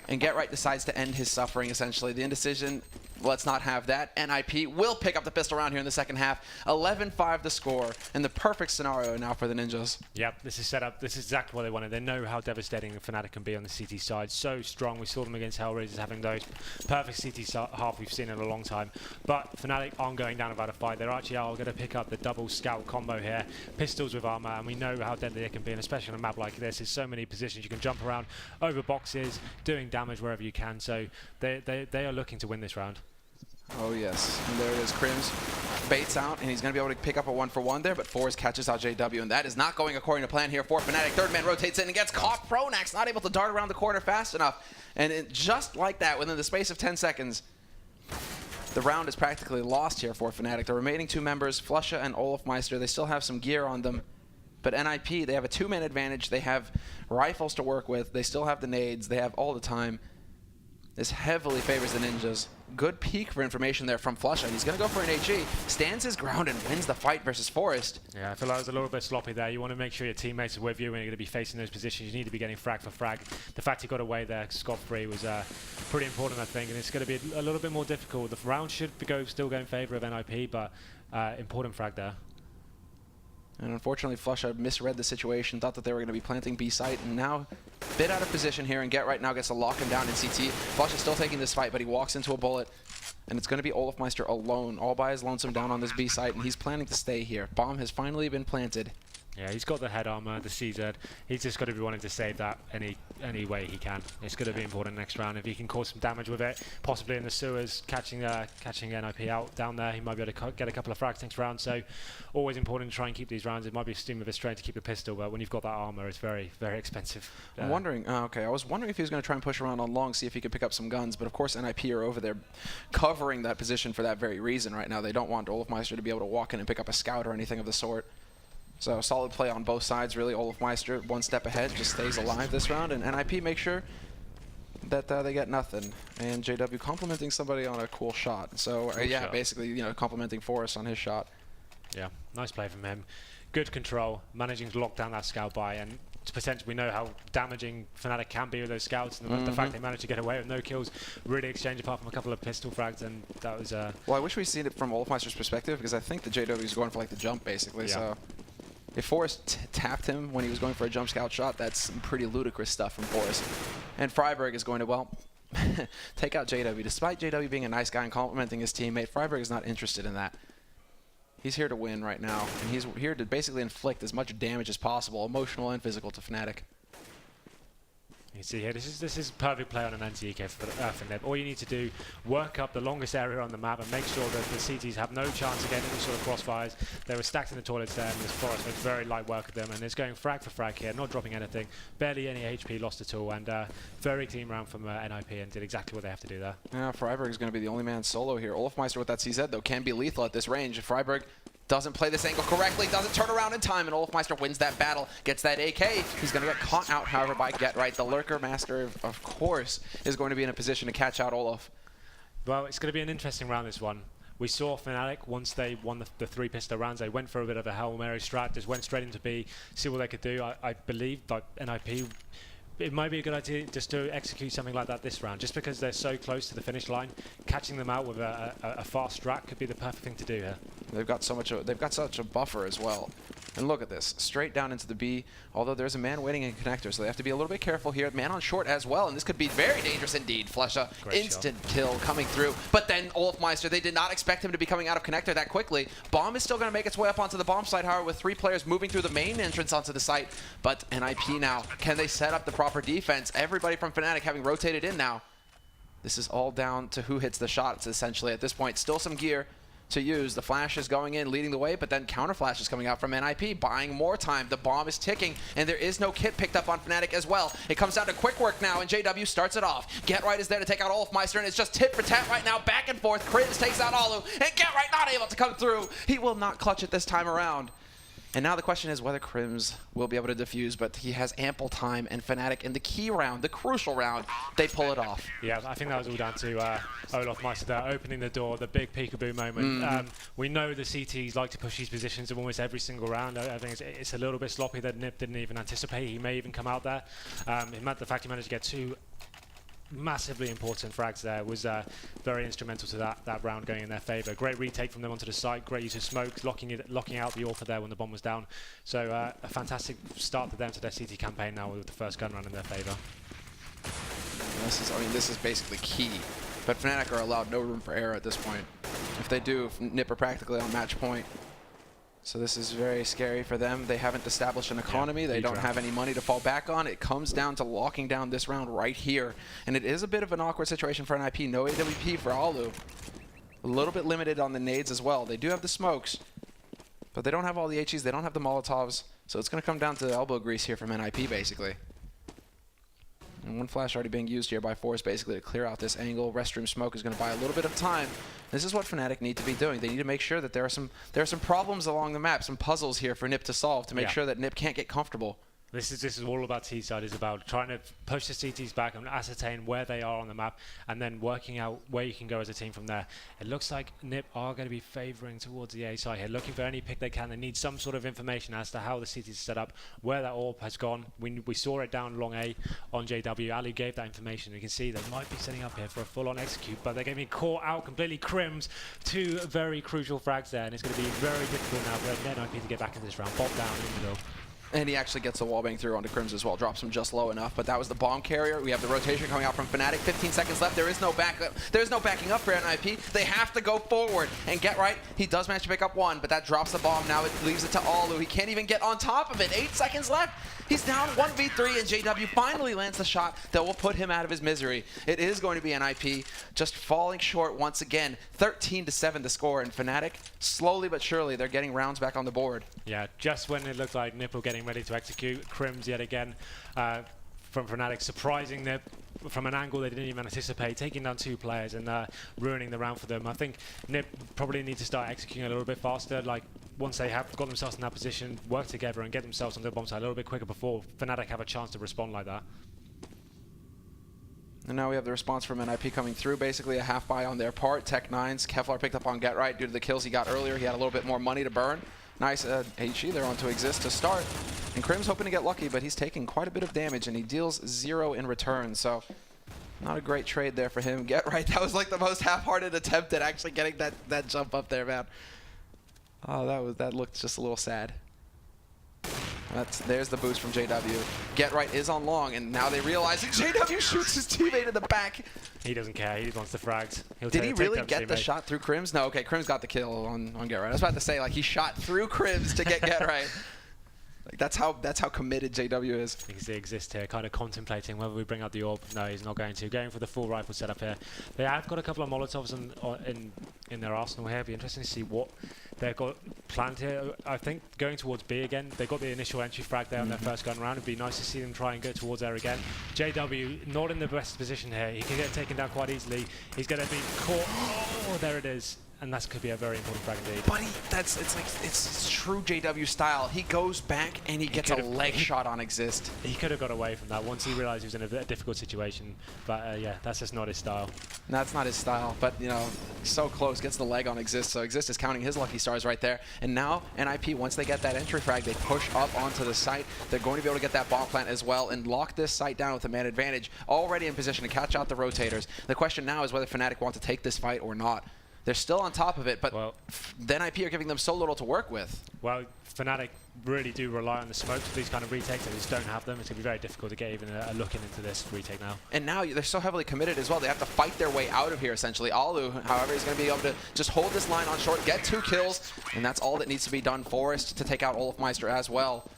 And Get Right decides to end his suffering, essentially. The indecision, let's not have that. NIP will pick up the pistol round here in the second half. 11-5 the score, and the perfect scenario now for the Ninjas. Yep, this is set up. This is exactly what they wanted. They know how devastating Fnatic can be on the CT side. So strong. We saw them against Hellraisers having those perfect CT half we've seen in a long time. But Fnatic aren't going down without a fight. They're actually going to pick up the double scout combo here. Pistols with armor, and we know how deadly they can be, and especially on a map like this. There's so many positions you can jump around over boxes, doing damage wherever you can. So they are looking to win this round. Oh yes, and there it is. Crims baits out, and he's going to be able to pick up a 1-for-1 there, but Forrest catches out JW, and that is not going according to plan here for Fnatic. Third man rotates in and gets caught. Pronax not able to dart around the corner fast enough, and just like that, within the space of 10 seconds, the round is practically lost here for Fnatic. The remaining two members, Flusha and Olofmeister, they still have some gear on them, but NIP, they have a 2-man advantage. They have rifles to work with. They still have the nades. They have all the time. This heavily favors the Ninjas. Good peek for information there from Flusha. He's going to go for an HE, stands his ground, and wins the fight versus Forest. Yeah, I feel like it was a little bit sloppy there. You want to make sure your teammates are with you when you're going to be facing those positions. You need to be getting frag for frag. The fact he got away there scot-free was pretty important, I think, and it's going to be a little bit more difficult. The round should still go in favor of NIP, but important frag there. And unfortunately, Flusha misread the situation, thought that they were going to be planting B site, and now a bit out of position here, and Get Right now gets to lock him down in CT. Flusha's still taking this fight, but he walks into a bullet, and it's going to be Olofmeister alone, all by his lonesome down on this B site, and he's planning to stay here. Bomb has finally been planted. Yeah, he's got the head armor, the CZ. He's just got to be wanting to save that any way he can. It's going to be important next round. If he can cause some damage with it, possibly in the sewers, catching NIP out down there, he might be able to get a couple of frags next round. So always important to try and keep these rounds. It might be a steam of his strain to keep the pistol, but when you've got that armor, it's very, very expensive. I'm wondering, okay, I was wondering if he was going to try and push around on long, see if he could pick up some guns, but of course NIP are over there covering that position for that very reason right now. They don't want Olofmeister to be able to walk in and pick up a scout or anything of the sort. So solid play on both sides, really. Olofmeister, one step ahead, just stays alive this round, and NIP make sure that they get nothing. And JW complimenting somebody on a cool shot. So yeah, basically, you know, complimenting Forrest on his shot. Yeah, nice play from him. Good control, managing to lock down that scout buy, and potentially we know how damaging Fnatic can be with those scouts, and the fact they managed to get away with no kills, really exchange apart from a couple of pistol frags, and that was well, I wish we'd seen it from Olofmeister's perspective, because I think the JW is going for like the jump basically. Yeah. So if Forrest tapped him when he was going for a jump scout shot, that's some pretty ludicrous stuff from Forrest. And Freiburg is going to, well, take out JW. Despite JW being a nice guy and complimenting his teammate, Freiburg is not interested in that. He's here to win right now, and he's here to basically inflict as much damage as possible, emotional and physical, to Fnatic. You see here, this is perfect play on an anti-EK for Fnatic. All you need to do, work up the longest area on the map and make sure that the CTs have no chance of getting any sort of crossfires. They were stacked in the toilets there, and this Forest makes very light work of them, and it's going frag for frag here, not dropping anything, barely any HP lost at all, and very clean round from NIP, and did exactly what they have to do there. Yeah, Freiburg is going to be the only man solo here. Olofmeister with that CZ, though, can be lethal at this range. Freiburg doesn't play this angle correctly, doesn't turn around in time, and Olofmeister wins that battle, gets that AK. He's going to get caught out, however, by Get Right. The Lurker Master, of course, is going to be in a position to catch out Olof. Well, it's going to be an interesting round, this one. We saw Fnatic, once they won the 3 pistol rounds, they went for a bit of a Hail Mary strat, just went straight into B, see what they could do. I believe that NIP, it might be a good idea just to execute something like that this round, just because they're so close to the finish line. Catching them out with a fast strat could be the perfect thing to do here. They've got such a buffer as well. And look at this, straight down into the B, although there's a man waiting in connector, so they have to be a little bit careful here. Man on short as well, and this could be very dangerous indeed. Flesha, instant kill coming through. But then Olafmeister, they did not expect him to be coming out of connector that quickly. Bomb is still going to make its way up onto the bomb site, however, with 3 players moving through the main entrance onto the site. But NIP now, can they set up the proper defense? Everybody from Fnatic having rotated in now. This is all down to who hits the shots, essentially, at this point. Still some gear to use. The flash is going in, leading the way, but then counter flash is coming out from NIP, buying more time. The bomb is ticking, and there is no kit picked up on Fnatic as well. It comes down to quick work now, and JW starts it off. Get Right is there to take out Olafmeister, and it's just tit for tat right now, back and forth. Krims takes out Alu, and Get Right not able to come through. He will not clutch it this time around. And now the question is whether Krims will be able to defuse, but he has ample time, and Fnatic in the key round, the crucial round, they pull it off. Yeah, I think that was all down to Olafmeister there, opening the door, the big peekaboo moment. We know the CTs like to push these positions in almost every single round. I think it's a little bit sloppy that Nip didn't even anticipate. He may even come out there. The fact he managed to get 2 massively important frags there was very instrumental to that round going in their favor. Great retake from them onto the site, great use of smokes, locking out the Orpha there when the bomb was down. So a fantastic start to them to their CT campaign now with the first gun run in their favor. This is basically key. But Fnatic are allowed no room for error at this point. If they do, Nip are practically on match point. So this is very scary for them. They haven't established an economy. They don't have any money to fall back on. It comes down to locking down this round right here. And it is a bit of an awkward situation for NIP. No AWP for Alu. A little bit limited on the nades as well. They do have the smokes, but they don't have all the HEs. They don't have the Molotovs. So it's going to come down to elbow grease here from NIP, basically. And 1 flash already being used here by Force basically to clear out this angle. Restroom smoke is going to buy a little bit of time. This is what Fnatic need to be doing. They need to make sure that there are some problems along the map, some puzzles here for Nip to solve to make sure that Nip can't get comfortable. This is all about T-side. It's about trying to push the CTs back and ascertain where they are on the map, and then working out where you can go as a team from there. It looks like Nip are going to be favouring towards the A side here, looking for any pick they can. They need some sort of information as to how the CTs are set up, where that AWP has gone. We saw it down long A on JW. Ali gave that information. You can see they might be setting up here for a full-on execute, but they're going to be caught out completely. Krims, 2 very crucial frags there, and it's going to be very difficult now for NIP to get back into this round. Pop down in the middle. And he actually gets the wallbang through onto Krims as well. Drops him just low enough, but that was the bomb carrier. We have the rotation coming out from Fnatic. 15 seconds left. There is no backup. There's no backing up for NIP. They have to go forward. And Get Right, he does manage to pick up 1, but that drops the bomb. Now it leaves it to Alu. He can't even get on top of it. 8 seconds left. He's down 1v3, and JW finally lands the shot that will put him out of his misery. It is going to be NIP just falling short once again. 13-7 the score, and Fnatic, slowly but surely, they're getting rounds back on the board. Yeah, just when it looked like Nip were getting ready to execute, Krims yet again from Fnatic, surprising Nip from an angle they didn't even anticipate, taking down 2 players and ruining the round for them. I think Nip probably need to start executing a little bit faster. Like, once they have got themselves in that position, work together and get themselves on the bomb side a little bit quicker before Fnatic have a chance to respond like that. And now we have the response from NIP coming through. Basically a half buy on their part. Tech9's Kevlar picked up on Get Right due to the kills he got earlier. He had a little bit more money to burn. Nice HE there onto Exist to start. And Krims hoping to get lucky, but he's taking quite a bit of damage, and he deals 0 in return. So not a great trade there for him. Get Right, that was like the most half-hearted attempt at actually getting that jump up there, man. Oh, that looked just a little sad. There's the boost from JW. Get Right is on long, and now they realize that JW shoots his teammate in the back. He doesn't care. He wants the frags. Did he really get the shot through Krims? No, okay, Krims got the kill on Get Right. I was about to say, like, he shot through Krims to get Right. Like, that's how committed JW is. Because they exist here, kind of contemplating whether we bring out the orb. No, he's not going to. Going for the full rifle setup here. They have got a couple of Molotovs in their arsenal here. It'll be interesting to see what they've got planned here. I think going towards B again, they got the initial entry frag there on their first gun round. It'd be nice to see them try and go towards there again. JW, not in the best position here. He can get taken down quite easily. He's going to be caught. Oh, there it is. and that could be a very important frag indeed. But it's true JW style. He goes back and he gets a leg shot on Exist. He could have got away from that once he realized he was in a difficult situation. But yeah, that's just not his style. That's not his style, but you know, so close, gets the leg on Exist. So Exist is counting his lucky stars right there. And now NIP, once they get that entry frag, they push up onto the site. They're going to be able to get that bomb plant as well and lock this site down with a man advantage, already in position to catch out the rotators. The question now is whether Fnatic want to take this fight or not. They're still on top of it, but the NIP are giving them so little to work with. Well, Fnatic really do rely on the smokes for these kind of retakes. They just don't have them. It's going to be very difficult to get even a look into this retake now. And now they're so heavily committed as well. They have to fight their way out of here, essentially. Alu, however, is going to be able to just hold this line on short, get 2 kills, and that's all that needs to be done. Forest to take out Olafmeister as well.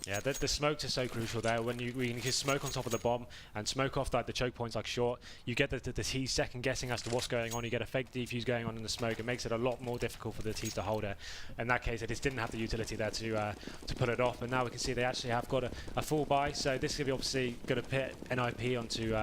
Yeah, the smokes are so crucial there. When you can smoke on top of the bomb and smoke off like the choke points like short, you get the T's second guessing as to what's going on. You get a fake defuse going on in the smoke. It makes it a lot more difficult for the T's to hold it. In that case, they just didn't have the utility there to put it off. And now we can see they actually have got a full buy. So this is going to be obviously going to pit NIP onto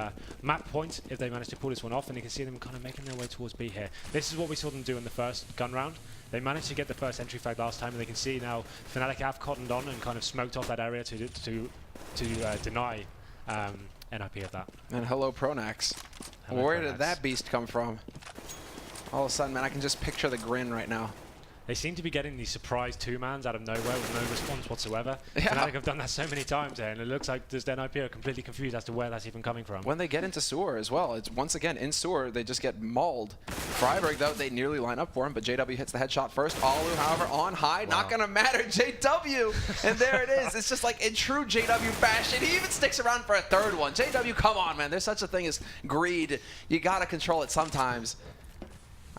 map point if they manage to pull this one off. And you can see them kind of making their way towards B here. This is what we saw them do in the first gun round. They managed to get the first entry flag last time, and they can see now Fnatic have cottoned on and kind of smoked off that area to deny NIP of that. And hello, Pronax. Where did that beast come from? All of a sudden, man, I can just picture the grin right now. They seem to be getting these surprise 2-mans out of nowhere with no response whatsoever. Yeah. Fnatic have done that so many times here, and it looks like just NIP are completely confused as to where that's even coming from. When they get into sewer as well, it's once again in sewer, they just get mauled. Freiburg, though, they nearly line up for him, but JW hits the headshot first. Alu, however, on high, not gonna matter. JW, and there it is. It's just like in true JW fashion. He even sticks around for a third one. JW, come on, man. There's such a thing as greed. You gotta control it sometimes.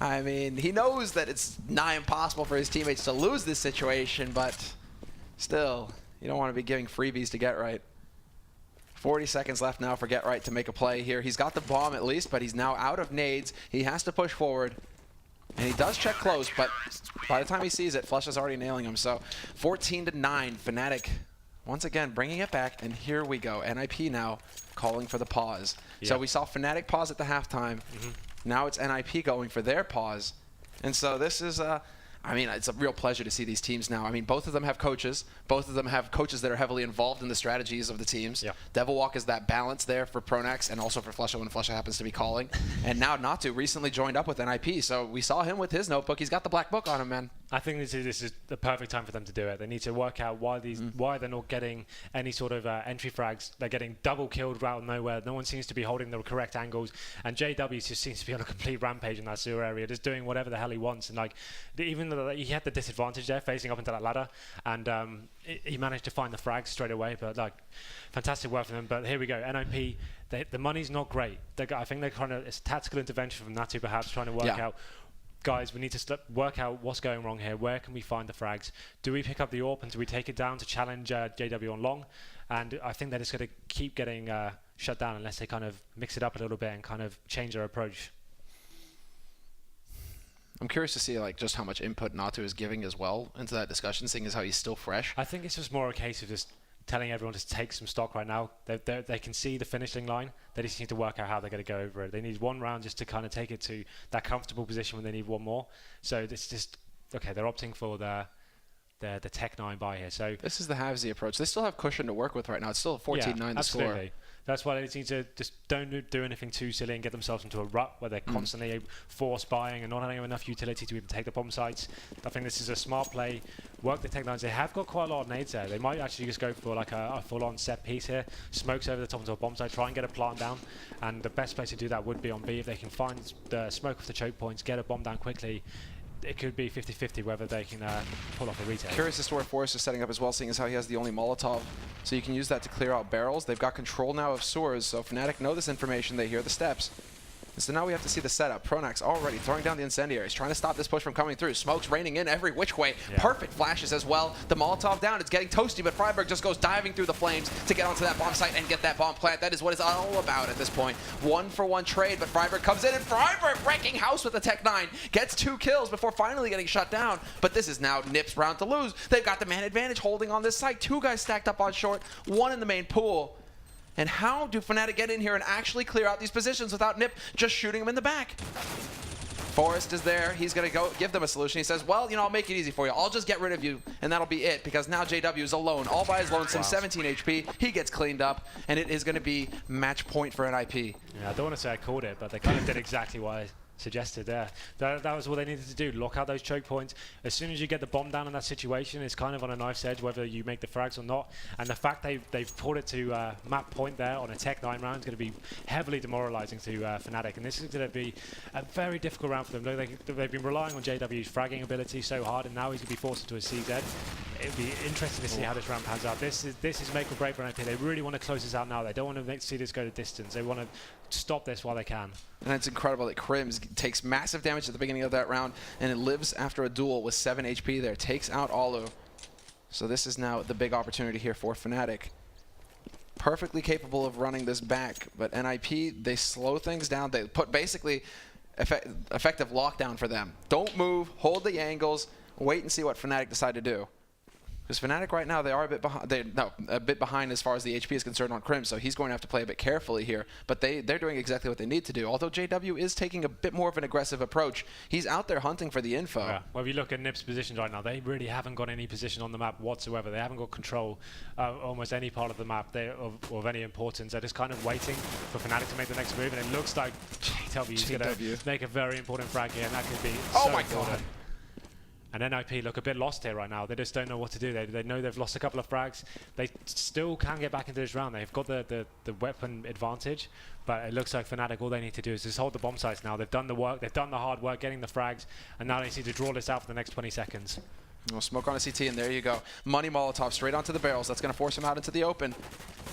I mean, he knows that it's nigh impossible for his teammates to lose this situation, but still, you don't want to be giving freebies to Get Right. 40 seconds left now for Get Right to make a play here. He's got the bomb at least, but he's now out of nades. He has to push forward. And he does check close, but by the time he sees it, Flush is already nailing him. So 14-9, Fnatic once again bringing it back, and here we go. NIP now calling for the pause. Yeah. So we saw Fnatic pause at the halftime. Now it's NIP going for their pause. And so this is, I mean, it's a real pleasure to see these teams now. I mean, both of them have coaches. Both of them have coaches that are heavily involved in the strategies of the teams. Yeah. Devilwalk is that balance there for Pronax and also for Flusha when Flusha happens to be calling. And now Natu recently joined up with NIP, so we saw him with his notebook. He's got the black book on him, man. I think this is the perfect time for them to do it. They need to work out why they're not getting any sort of entry frags. They're getting double killed out of nowhere. No one seems to be holding the correct angles, and JW just seems to be on a complete rampage in that sewer area, just doing whatever the hell he wants. And like, even though he had the disadvantage there, facing up into that ladder, and he managed to find the frags straight away. But like, fantastic work from them. But here we go, NIP. The money's not great. I think they're kind of, it's a tactical intervention from Natu, perhaps trying to work out. Guys, we need to work out what's going wrong here. Where can we find the frags? Do we pick up the AWP and do we take it down to challenge JW on long? And I think they're just going to keep getting shut down unless they kind of mix it up a little bit and kind of change their approach. I'm curious to see like just how much input Natu is giving as well into that discussion, seeing as how he's still fresh. I think it's just more a case of just telling everyone to take some stock right now. They can see the finishing line. They just need to work out how they're going to go over it. They need one round just to kind of take it to that comfortable position when they need one more. So it's just, okay, they're opting for the Tech 9 buy here. So this is the halvesy approach. They still have cushion to work with right now. It's still 14-9 the score. That's why they need to just don't do anything too silly and get themselves into a rut where they're constantly force buying and not having enough utility to even take the bomb sites. I think this is a smart play. Work the Tech 9s. They have got quite a lot of nades there. They might actually just go for like a full-on set piece here. Smokes over the top into a bomb site. Try and get a plant down. And the best place to do that would be on B. If they can find the smoke off the choke points, get a bomb down quickly, it could be 50-50 whether they can pull off a retake. Curious as to where Forrest is setting up as well, seeing as how he has the only Molotov. So you can use that to clear out barrels. They've got control now of sewers, so Fnatic know this information. They hear the steps. And so now we have to see the setup. Pronax already throwing down the incendiaries, trying to stop this push from coming through. Smoke's raining in every which way. Yeah. Perfect flashes as well. The Molotov down. It's getting toasty, but Freiburg just goes diving through the flames to get onto that bomb site and get that bomb plant. That is what it's all about at this point. 1-for-1 trade, but Freiburg comes in, and Freiburg wrecking house with the Tech 9. Gets 2 kills before finally getting shut down. But this is now Nip's round to lose. They've got the man advantage holding on this site. 2 guys stacked up on short, 1 in the main pool. And how do Fnatic get in here and actually clear out these positions without Nip just shooting him in the back? Forrest is there. He's going to go give them a solution. He says, well, you know, I'll make it easy for you. I'll just get rid of you, and that'll be it, because now JW is alone, all by his lonesome, 17 HP. He gets cleaned up, and it is going to be match point for NIP. Yeah, I don't want to say I called it, but they kind of did exactly what I suggested there. That was what they needed to do, lock out those choke points. As soon as you get the bomb down in that situation, it's kind of on a knife's edge whether you make the frags or not. And the fact they've pulled it to map point there on a Tech 9 round is going to be heavily demoralizing to Fnatic. And this is going to be a very difficult round for them. They've been relying on JW's fragging ability so hard, and now he's going to be forced into a CZ. It'll be interesting to see how this round pans out. This is make or break for NIP. They really want to close this out now. They don't want to see this go to distance. They want to stop this while they can. And it's incredible that Crims takes massive damage at the beginning of that round, and it lives after a duel with 7 HP there. Takes out Alu. So this is now the big opportunity here for Fnatic. Perfectly capable of running this back, but NIP, they slow things down. They put basically effective lockdown for them. Don't move, hold the angles, wait and see what Fnatic decide to do. Because Fnatic right now, they are a bit behind. A bit behind as far as the HP is concerned on Crim, so he's going to have to play a bit carefully here. But they're doing exactly what they need to do. Although JW is taking a bit more of an aggressive approach, he's out there hunting for the info. Yeah. Well, if you look at NIP's positions right now, they really haven't got any position on the map whatsoever. They haven't got control almost any part of the map of any importance. They're just kind of waiting for Fnatic to make the next move, and it looks like JW is going to make a very important frag here, and that could be so important. And NIP look a bit lost here right now. They just don't know what to do. They know they've lost a couple of frags. They still can get back into this round. They've got the weapon advantage, but it looks like Fnatic, all they need to do is just hold the bomb sites now. They've done the work. They've done the hard work getting the frags, and now they need to draw this out for the next 20 seconds. We'll smoke on a CT, and there you go. Money Molotov straight onto the barrels. That's going to force him out into the open.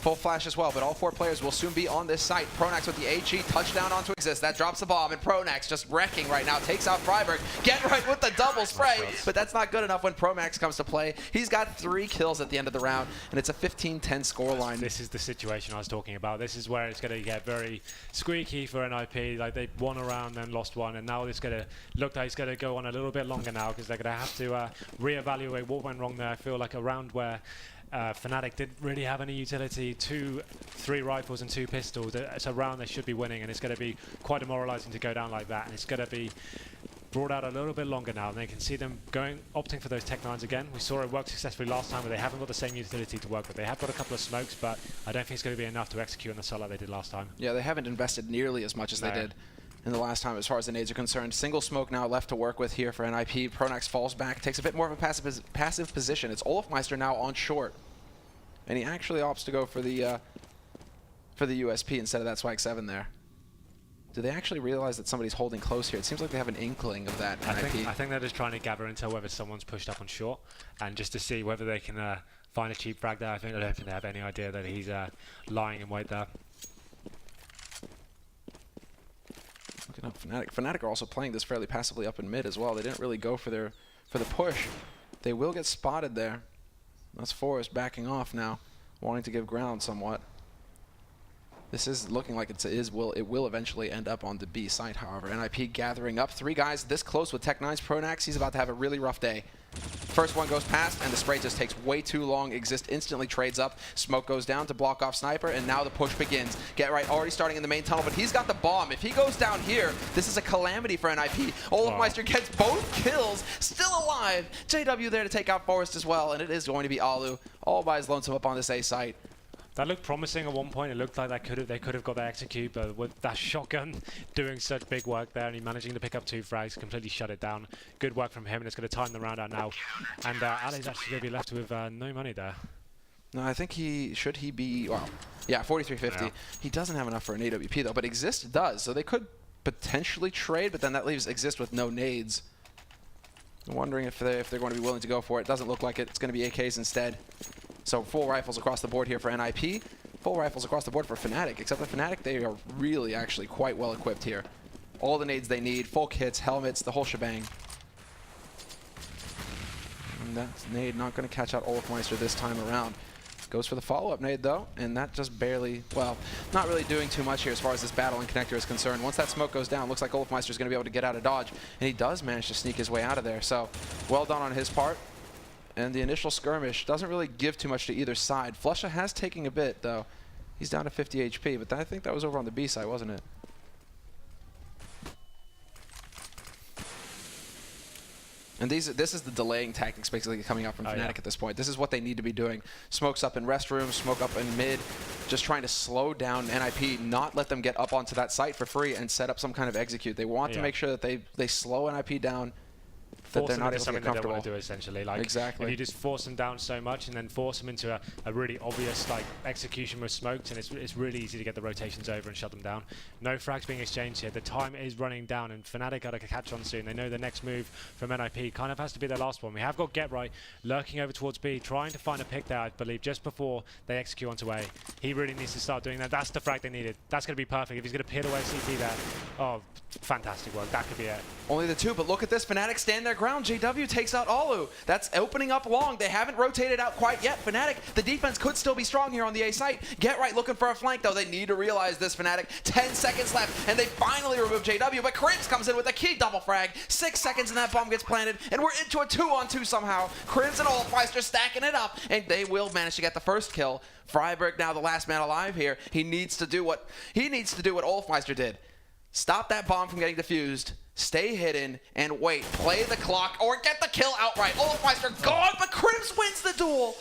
Full flash as well, but all 4 players will soon be on this site. Pronax with the HE, touchdown onto Exist. That drops the bomb, and Pronax just wrecking right now. Takes out Freiburg. Get right with the double spray, but that's not good enough when Pronax comes to play. He's got 3 kills at the end of the round, and it's a 15-10 scoreline. This is the situation I was talking about. This is where it's going to get very squeaky for NIP. Like, they won a round, then lost one, and now it's going to look like it's going to go on a little bit longer now, because they're going to have to reevaluate what went wrong there. I feel like a round where Fnatic didn't really have any utility. 3 rifles and 2 pistols. It's a round they should be winning, and it's going to be quite demoralizing to go down like that, and it's going to be brought out a little bit longer now, and they can see them opting for those Tech 9s again. We saw it work successfully last time, but they haven't got the same utility to work with. They have got a couple of smokes, but I don't think it's going to be enough to execute on the site like they did last time. Yeah, they haven't invested nearly as much as they did in the last time as far as the nades are concerned. Single smoke now left to work with here for NIP. Pronax falls back, takes a bit more of a passive position. It's Olafmeister now on short, and he actually opts to go for the USP instead of that Swag 7 there. Do they actually realize that somebody's holding close here? It seems like they have an inkling of that. I think they're just trying to gather intel whether someone's pushed up on short, and just to see whether they can find a cheap frag there. I don't think they have any idea that he's lying in wait there. Looking up Fnatic. Fnatic are also playing this fairly passively up in mid as well. They didn't really go for the push. They will get spotted there. That's Forrest backing off now, wanting to give ground somewhat. This is looking like it will eventually end up on the B site, however. NIP gathering up 3 guys this close with Tech 9's Pronax. He's about to have a really rough day. First one goes past, and the spray just takes way too long. Exist instantly trades up. Smoke goes down to block off Sniper, and now the push begins. Get right, already starting in the main tunnel, but he's got the bomb. If he goes down here, this is a calamity for NIP. Olafmeister gets both kills, still alive. JW there to take out Forrest as well, and it is going to be Alu all by his lonesome up on this A site. That looked promising at one point. It looked like they could have got that execute, but with that shotgun doing such big work there, and he managing to pick up 2 frags, completely shut it down. Good work from him, and it's going to time the round out now. And Ali's actually going to be left with no money there. No, I think should he be, well, yeah, 43.50. Yeah. He doesn't have enough for an AWP though, but Exist does, so they could potentially trade, but then that leaves Exist with no nades. I'm wondering if they're going to be willing to go for it. Doesn't look like it. It's going to be AKs instead. So full rifles across the board here for NIP. Full rifles across the board for Fnatic, except that Fnatic, they are really actually quite well equipped here. All the nades they need, full kits, helmets, the whole shebang. And that nade not going to catch out Olafmeister this time around. Goes for the follow-up nade though, and that just barely, well, not really doing too much here as far as this battle and connector is concerned. Once that smoke goes down, looks like Olafmeister is going to be able to get out of dodge, and he does manage to sneak his way out of there. So well done on his part. And the initial skirmish doesn't really give too much to either side. Flusha has taken a bit, though. He's down to 50 HP, but I think that was over on the B side, wasn't it? And this is the delaying tactics basically coming out from Fnatic at this point. This is what they need to be doing. Smokes up in restrooms, smoke up in mid, just trying to slow down NIP, not let them get up onto that site for free and set up some kind of execute. They want to make sure that they slow NIP down, that they're not able to get comfortable. They want to do essentially. Like, exactly. If you just force them down so much and then force them into a really obvious like execution with smokes, and it's really easy to get the rotations over and shut them down. No frags being exchanged here. The time is running down, and Fnatic got to catch on soon. They know the next move from NIP kind of has to be their last one. We have got Get Right lurking over towards B, trying to find a pick there, I believe, just before they execute onto A. He really needs to start doing that. That's the frag they needed. That's going to be perfect. If he's going to peel away CT there, oh, fantastic work. That could be it. Only the two, but look at this. Fnatic stand their ground. JW takes out Alu. That's opening up long. They haven't rotated out quite yet. Fnatic, the defense could still be strong here on the A site. Get Right looking for a flank, though. They need to realize this, Fnatic. 10 seconds left, and they finally remove JW, but Crims comes in with a key double frag. 6 seconds, and that bomb gets planted, and we're into a 2-on-2 somehow. Crims and Overpass stacking it up, and they will manage to get the first kill. Freiberg now the last man alive here. He needs to do what Olfmeister did. Stop that bomb from getting defused, stay hidden, and wait. Play the clock or get the kill outright. Olfmeister gone, but Crims wins the duel.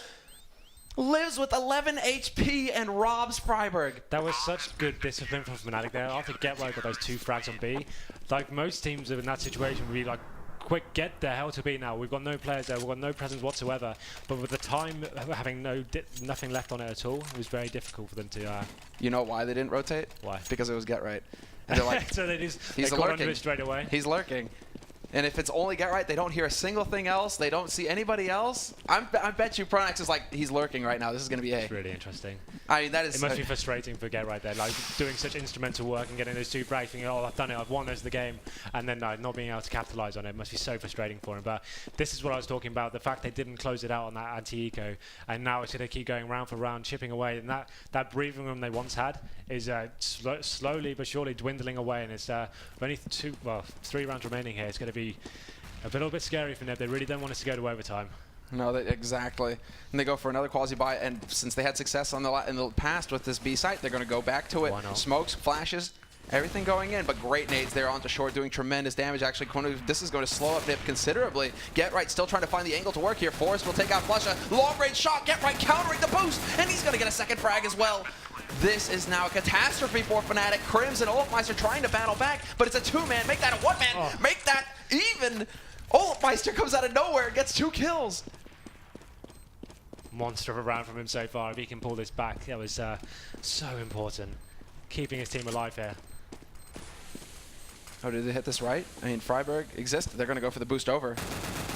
Lives with 11 HP and robs Freiberg. That was such good discipline from Fnatic there. After Get Right got those 2 frags on B, like most teams in that situation would be like, quick, get the hell to B now. We've got no players there. We've got no presence whatsoever. But with the time having nothing left on it at all, it was very difficult for them to... You know why they didn't rotate? Why? Because it was Get Right. And they're like, so they got onto it straight away. He's lurking. And if it's only Get Right, they don't hear a single thing else. They don't see anybody else. I bet you Pronax is like, he's lurking right now. This is going to be A. It's really interesting. I mean, that is... It must be frustrating for Get Right there, like doing such instrumental work and getting those 2 frags, thinking, oh, I've done it, I've won this the game, and then not being able to capitalize on it. It must be so frustrating for him. But this is what I was talking about, the fact they didn't close it out on that anti-eco, and now it's going to keep going round for round, chipping away, and that breathing room they once had is slowly but surely dwindling away, and it's only 3 rounds remaining here. It's going to be a little bit scary for Neb. They really don't want us to go to overtime. No, exactly. And they go for another quasi buy, and since they had success in the past with this B site, they're going to go back to it. Smokes, flashes, everything going in, but great nades there onto short, doing tremendous damage. Actually, this is going to slow up Nip considerably. Get Right still trying to find the angle to work here. Forrest will take out Flusha. Long range shot. Get Right countering the boost, and he's going to get a second frag as well. This is now a catastrophe for Fnatic. Crims and Olfmeister trying to battle back, but it's a 2-man. Make that a 1-man. Make that even. Olfmeister comes out of nowhere and gets 2 kills. Monster of a round from him so far. If he can pull this back, that was so important. Keeping his team alive here. Oh, did they hit this right? I mean, Freiberg exists. They're going to go for the boost over.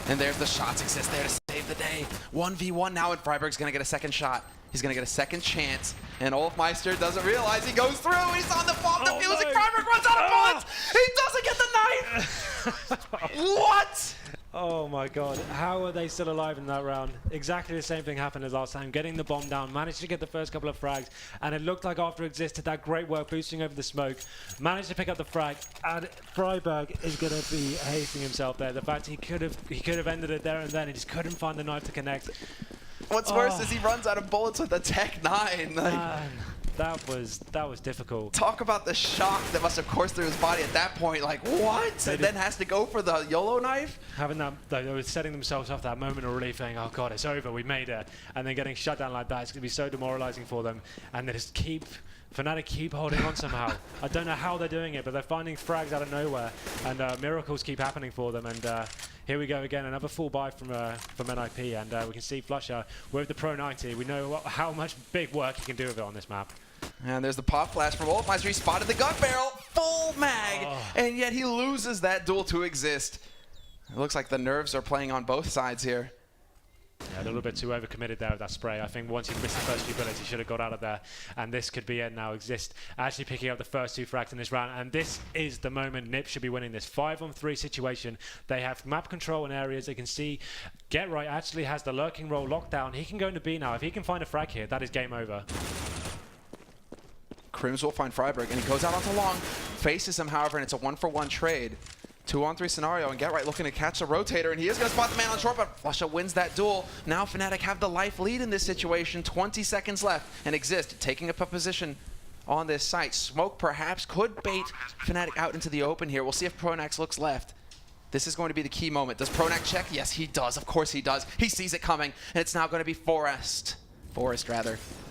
And there's the shots exist there to save the day. 1v1 now, and Freiberg's going to get a second shot. He's going to get a second chance. And Olfmeister doesn't realize he goes through. He's on the bomb defusing. No. Freiberg runs out of bullets. He doesn't get the knife. What? Oh my god, how are they still alive in that round? Exactly the same thing happened as last time, getting the bomb down, managed to get the first couple of frags, and it looked like after Exist did that great work boosting over the smoke, managed to pick up the frag, and Freiberg is going to be hating himself there. The fact he could have ended it there and then, he just couldn't find the knife to connect. What's worse is he runs out of bullets with a Tech 9. Like, man, that was difficult. Talk about the shock that must have coursed through his body at that point. Like, what? And then has to go for the YOLO knife? Having that, they were setting themselves off that moment of relief, saying, oh god, it's over, we made it. And then getting shut down like that, it's going to be so demoralizing for them. And they just Fnatic keep holding on somehow. I don't know how they're doing it, but they're finding frags out of nowhere. And miracles keep happening for them. And here we go again, another full buy from NIP. And we can see Flusha with the Pro 90. We know how much big work he can do with it on this map. And there's the pop flash from Olfmeister. He spotted the gun barrel, full mag, and yet he loses that duel to Exist. It looks like the nerves are playing on both sides here. Yeah, a little bit too overcommitted there with that spray. I think once he missed the first few bullets, he should have got out of there. And this could be it now. Exist actually picking up the first 2 frags in this round. And this is the moment Nip should be winning this 5-on-3 situation. They have map control in areas. They can see Get Right actually has the lurking role locked down. He can go into B now. If he can find a frag here, that is game over. Crims will find Freiberg, and he goes out onto long, faces him, however, and it's a 1-for-1 trade. 2-on-3 scenario, and Get Right looking to catch a rotator, and he is going to spot the man on short, but Flusha wins that duel. Now Fnatic have the life lead in this situation. 20 seconds left, and Exist taking up a position on this site. Smoke perhaps could bait Fnatic out into the open here. We'll see if Pronax looks left. This is going to be the key moment. Does Pronac check? Yes, he does. Of course he does. He sees it coming, and it's now going to be Forest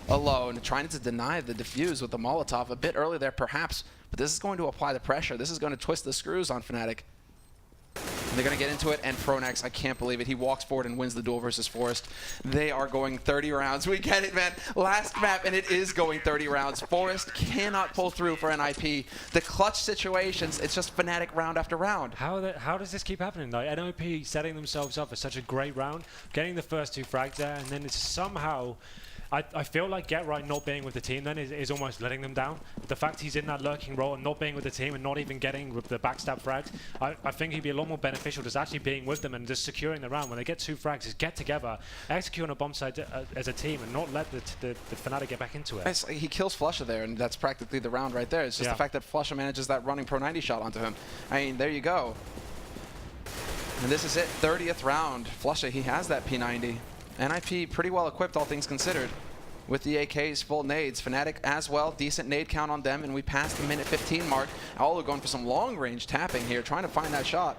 alone, trying to deny the defuse with the Molotov a bit early there, perhaps. But this is going to apply the pressure. This is going to twist the screws on Fnatic. And they're going to get into it, and Pronax, I can't believe it. He walks forward and wins the duel versus Forest. They are going 30 rounds. We get it, man. Last map, and it is going 30 rounds. Forest cannot pull through for NIP. The clutch situations, it's just Fnatic round after round. How does this keep happening? Like, NIP setting themselves up for such a great round, getting the first 2 frags there, and then it's somehow... I feel like Get Right not being with the team then is almost letting them down. The fact he's in that lurking role and not being with the team and not even getting the backstab frags, I think he'd be a lot more beneficial just actually being with them and just securing the round. When they get 2 frags, just get together, execute on a bomb site as a team and not let the Fnatic get back into it. He kills Flusha there, and that's practically the round right there. It's just the fact that Flusha manages that running Pro 90 shot onto him. I mean, there you go. And this is it, 30th round. Flusha, he has that P90. NIP pretty well equipped, all things considered, with the AKs, full nades. Fnatic as well, decent nade count on them, and we passed the minute 15 mark. Olu going for some long-range tapping here, trying to find that shot.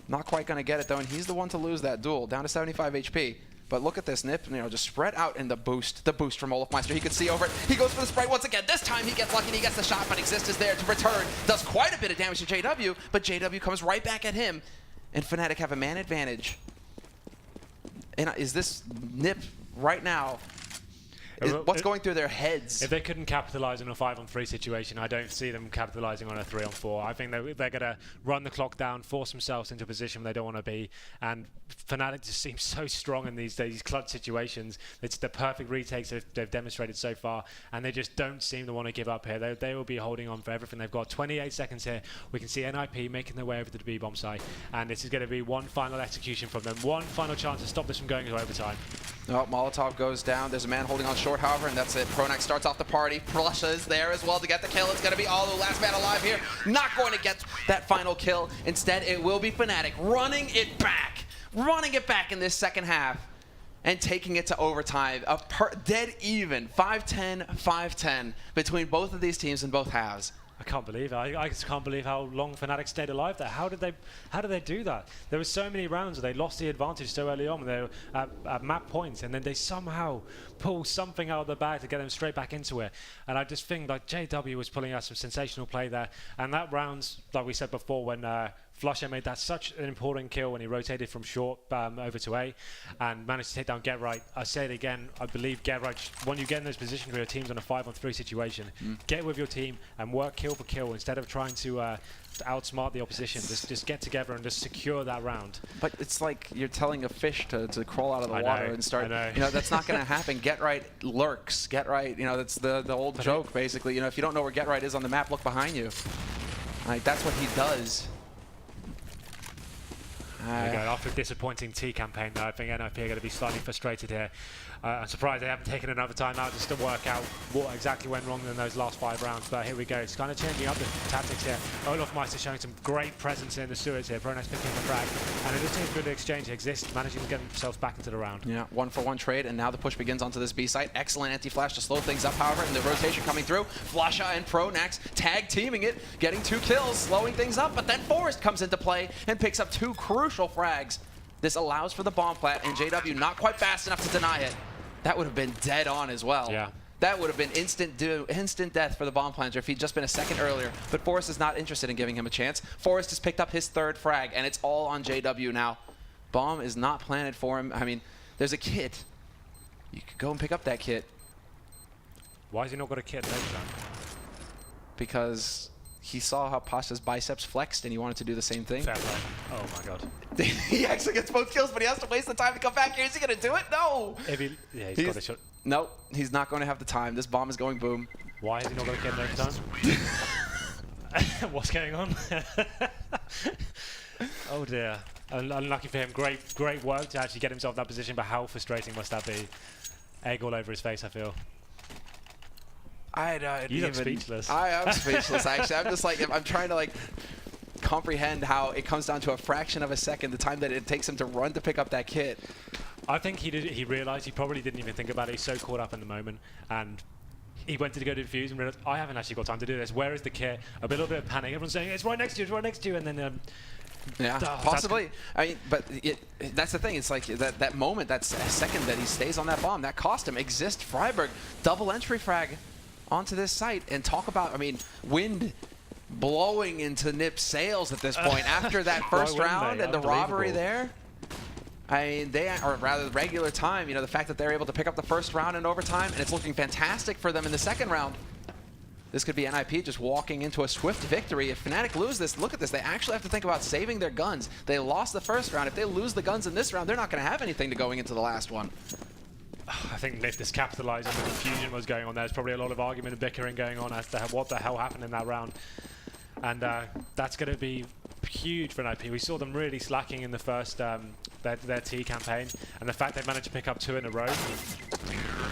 Not quite going to get it, though, and he's the one to lose that duel, down to 75 HP. But look at this, Nip, just spread out in the boost from Olofmeister. He could see over it. He goes for the spray once again. This time he gets lucky and he gets the shot, but Exist is there to return. Does quite a bit of damage to JW, but JW comes right back at him, and Fnatic have a man advantage. And is this Nip right now? What's going through their heads? If they couldn't capitalize on a 5-on-3 situation, I don't see them capitalizing on a 3-on-4. I think they're going to run the clock down, force themselves into a position they don't want to be. And Fnatic just seems so strong in these clutch situations. It's the perfect retakes they've demonstrated so far, and they just don't seem to want to give up here. They will be holding on for everything they've got. 28 seconds here. We can see NIP making their way over to the B bomb site, and this is going to be one final execution from them. One final chance to stop this from going into overtime. Oh, Molotov goes down. There's a man holding on short, however, and that's it. Pronax starts off the party. Flusha is there as well to get the kill. It's going to be Olu, last man alive here. Not going to get that final kill. Instead, it will be Fnatic running it back in this second half and taking it to overtime. Dead even, 5-10, 5-10 between both of these teams in both halves. I can't believe it. I just can't believe how long Fnatic stayed alive there. How did they do that? There were so many rounds where they lost the advantage so early on. They were at map points, and then they somehow pull something out of the bag to get them straight back into it. And I just think like JW was pulling out some sensational play there. And that rounds, like we said before, when Flusha made that such an important kill when he rotated from short over to A and managed to take down Get Right. I say it again, I believe Get Right, when you get in those positions where your team's on a 5-on-3 situation, get with your team and work kill for kill instead of trying to outsmart the opposition. Just get together and just secure that round. But it's like you're telling a fish to crawl out of the water and start. That's not going to happen. Get Right lurks. Get Right, that's the old joke, basically. If you don't know where Get Right is on the map, look behind you. Like, that's what he does. After a disappointing T campaign, though, I think NIP are going to be slightly frustrated here. I'm surprised they haven't taken another time out just to work out what exactly went wrong in those last 5 rounds. But here we go. It's kind of changing up the tactics here. Olofmeister showing some great presence in the sewers here. Pronax picking the frag. And it just seems good exchange exists, managing to get themselves back into the round. Yeah, 1-for-1 trade, and now the push begins onto this B site. Excellent anti-flash to slow things up, however, and the rotation coming through. Flusha and Pronax tag teaming it, getting 2 kills, slowing things up. But then Forest comes into play and picks up 2 crucial frags. This allows for the bomb plat, and JW not quite fast enough to deny it. That would have been dead on as well. Yeah. That would have been instant death for the bomb planter if he'd just been a second earlier. But Forrest is not interested in giving him a chance. Forrest has picked up his 3rd frag, and it's all on JW now. Bomb is not planted for him. I mean, there's a kit. You could go and pick up that kit. Why has he not got a kit next time? Because he saw how Pasha's biceps flexed, and he wanted to do the same thing. Fair play. Oh my god. He actually gets both kills, but he has to waste the time to come back here. Is he going to do it? No! He's got a shot. Nope, he's not going to have the time. This bomb is going boom. Why is he not going to get next time? What's going on? Oh dear. Unlucky for him. Great work to actually get himself in that position, but how frustrating must that be? Egg all over his face, I feel. You look speechless. I am speechless, actually. I'm just like, I'm trying to comprehend how it comes down to a fraction of a second, the time that it takes him to run to pick up that kit. I think he realized he probably didn't even think about it. He's so caught up in the moment, and he went to go to defuse and realized, I haven't actually got time to do this. Where is the kit? A little bit of panic. Everyone's saying, it's right next to you, it's right next to you. And then Yeah, possibly. I mean, but that's the thing. It's like that moment, that second that he stays on that bomb, that cost him. Exist Freiburg, double entry frag onto this site. And talk about, I mean, wind blowing into Nip's sails at this point after that first round and the robbery there. I mean, or rather regular time, you know, the fact that they're able to pick up the first round in overtime, and it's looking fantastic for them in the second round. This could be NIP just walking into a swift victory. If Fnatic lose this, look at this. They actually have to think about saving their guns. They lost the first round. If they lose the guns in this round, they're not going to have anything to going into the last one. I think Nip just capitalized on the confusion was going on there. There's probably a lot of argument and bickering going on as to what the hell happened in that round. And that's going to be huge for NIP. We saw them really slacking in the first their T campaign, and the fact they managed to pick up 2 in a row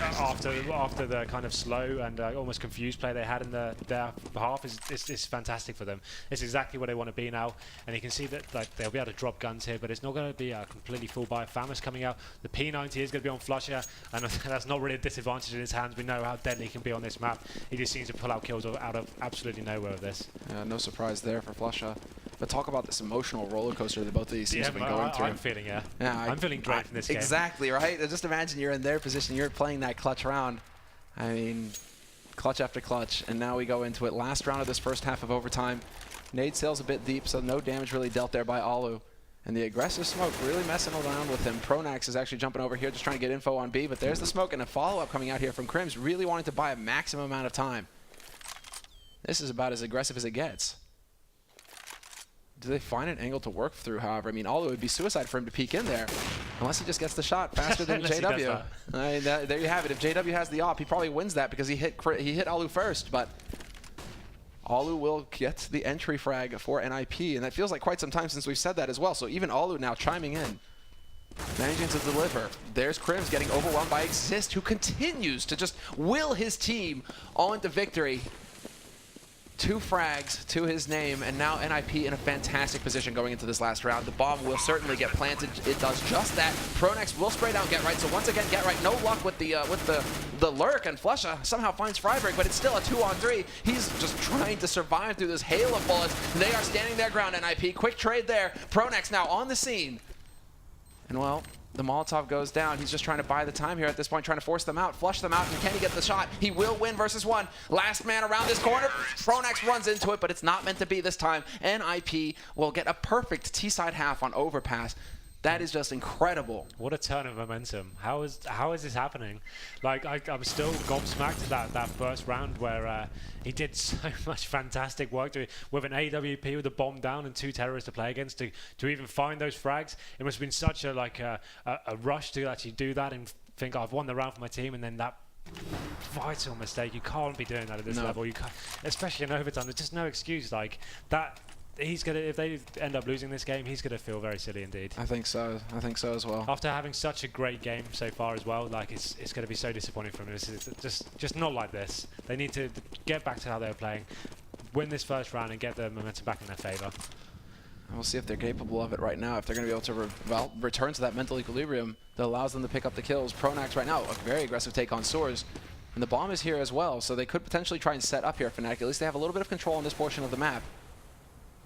after the kind of slow and almost confused play they had in their half is fantastic for them. It's exactly where they want to be now, and you can see that like they'll be able to drop guns here, but it's not going to be a completely full buy. Famos coming out, the P90 is going to be on Flusher, and that's not really a disadvantage in his hands. We know how deadly he can be on this map. He just seems to pull out kills out of absolutely nowhere with this. Yeah, no surprise there for Flusher. But talk about this emotional roller coaster that both of these teams have been going through. I'm feeling, I'm feeling great from this game. Exactly, right? Just imagine you're in their position. You're playing that clutch round. I mean, clutch after clutch. And now we go into it. Last round of this first half of overtime. Nade sails a bit deep, so no damage really dealt there by Alu. And the aggressive smoke really messing around with him. Pronax is actually jumping over here, just trying to get info on B. But there's the smoke and a follow-up coming out here from Crims, really wanting to buy a maximum amount of time. This is about as aggressive as it gets. Do they find an angle to work through, however? I mean, Alu would be suicide for him to peek in there, unless he just gets the shot faster than JW. There you have it. If JW has the op, he probably wins that because he hit Alu first, but Alu will get the entry frag for NIP, and that feels like quite some time since we've said that as well. So even Alu now chiming in, managing to deliver. There's Crims getting overwhelmed by Exist, who continues to just will his team on to victory. 2 frags to his name, and now NIP in a fantastic position going into this last round. The bomb will certainly get planted. It does just that. Pronex will spray down Get Right. So once again, Get Right, no luck with the lurk, and Flusha somehow finds Freiburg, but it's still a 2-on-3. He's just trying to survive through this hail of bullets. They are standing their ground, NIP. Quick trade there. Pronex now on the scene. And well, the Molotov goes down. He's just trying to buy the time here at this point, trying to force them out, flush them out, and can he get the shot? He will win versus 1. Last man around this corner. Pronax runs into it, but it's not meant to be this time. NIP will get a perfect T-side half on Overpass. That is just incredible. What a turn of momentum. How is this happening? Like, I'm still gobsmacked at that first round where he did so much fantastic work with an AWP with a bomb down and 2 terrorists to play against to even find those frags. It must have been such a rush to actually do that and think, oh, I've won the round for my team, and then that vital mistake. You can't be doing that at this level. You can't, especially in overtime. There's just no excuse like that. He's gonna, if they end up losing this game, he's gonna feel very silly indeed. I think so. I think so as well. After having such a great game so far as well, like it's gonna be so disappointing for him. It's just not like this. They need to get back to how they were playing, win this first round, and get the momentum back in their favor. And we'll see if they're capable of it right now. If they're gonna be able to return to that mental equilibrium that allows them to pick up the kills. Pronax right now, a very aggressive take on Soars. And the bomb is here as well, so they could potentially try and set up here Fnatic. At least they have a little bit of control on this portion of the map.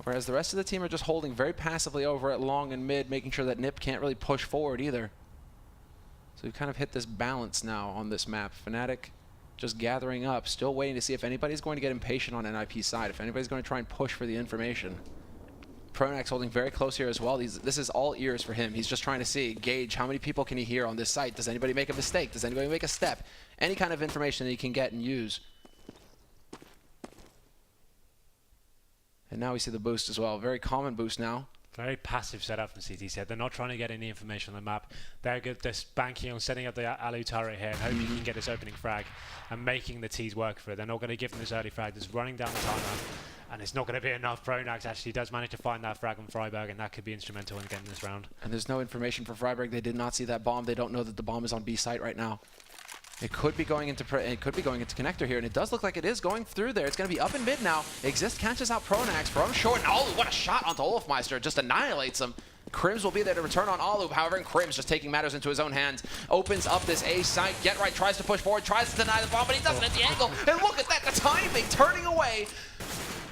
Whereas the rest of the team are just holding very passively over at long and mid, making sure that Nip can't really push forward either. So we've kind of hit this balance now on this map. Fnatic just gathering up, still waiting to see if anybody's going to get impatient on NIP's side, if anybody's going to try and push for the information. Pronax holding very close here as well. This is all ears for him. He's just trying to gauge how many people can he hear on this site. Does anybody make a mistake? Does anybody make a step? Any kind of information that he can get and use. And now we see the boost as well. Very common boost now. Very passive setup from CTZ. They're not trying to get any information on the map. They're just banking on setting up the Alu turret here and hoping he can get this opening frag and making the T's work for it. They're not going to give him this early frag. Just running down the timeline, and it's not going to be enough. Pronax actually does manage to find that frag on Freiburg, and that could be instrumental in getting this round. And there's no information for Freiburg. They did not see that bomb. They don't know that the bomb is on B site right now. It could be going into connector here, and it does look like it is going through there. It's going to be up in mid now. Exist catches out Pronax from short. And oh, what a shot onto Olafmeister. Just annihilates him. Crims will be there to return on Alu. However, and Crims just taking matters into his own hands. Opens up this A site. Get Right tries to push forward, tries to deny the bomb, but he doesn't at the angle. And look at that, the timing, turning away.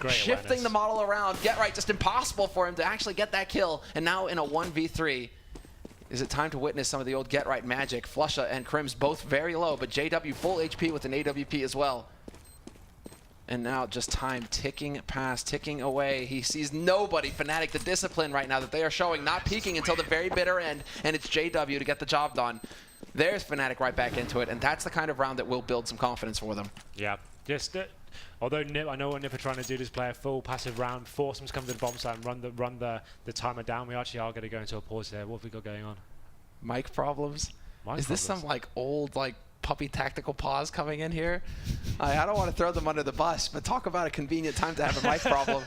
shifting the model around. Get right, just impossible for him to actually get that kill. And now in a 1v3, is it time to witness some of the old Get Right magic? Flusha and Crims both very low, but JW full HP with an AWP as well. And now just time ticking past, ticking away. He sees nobody. Fnatic, the discipline right now that they are showing, not peeking until the very bitter end, and it's JW to get the job done. There's Fnatic right back into it, and that's the kind of round that will build some confidence for them. Yeah, just although Nip, I know what Nip are trying to do is play a full passive round, force them to come to the bomb site and run the timer down. We actually are going to go into a pause there. What have we got going on? Mic problems? Is this some like old puppy tactical pause coming in here? I don't want to throw them under the bus, but talk about a convenient time to have a mic problem.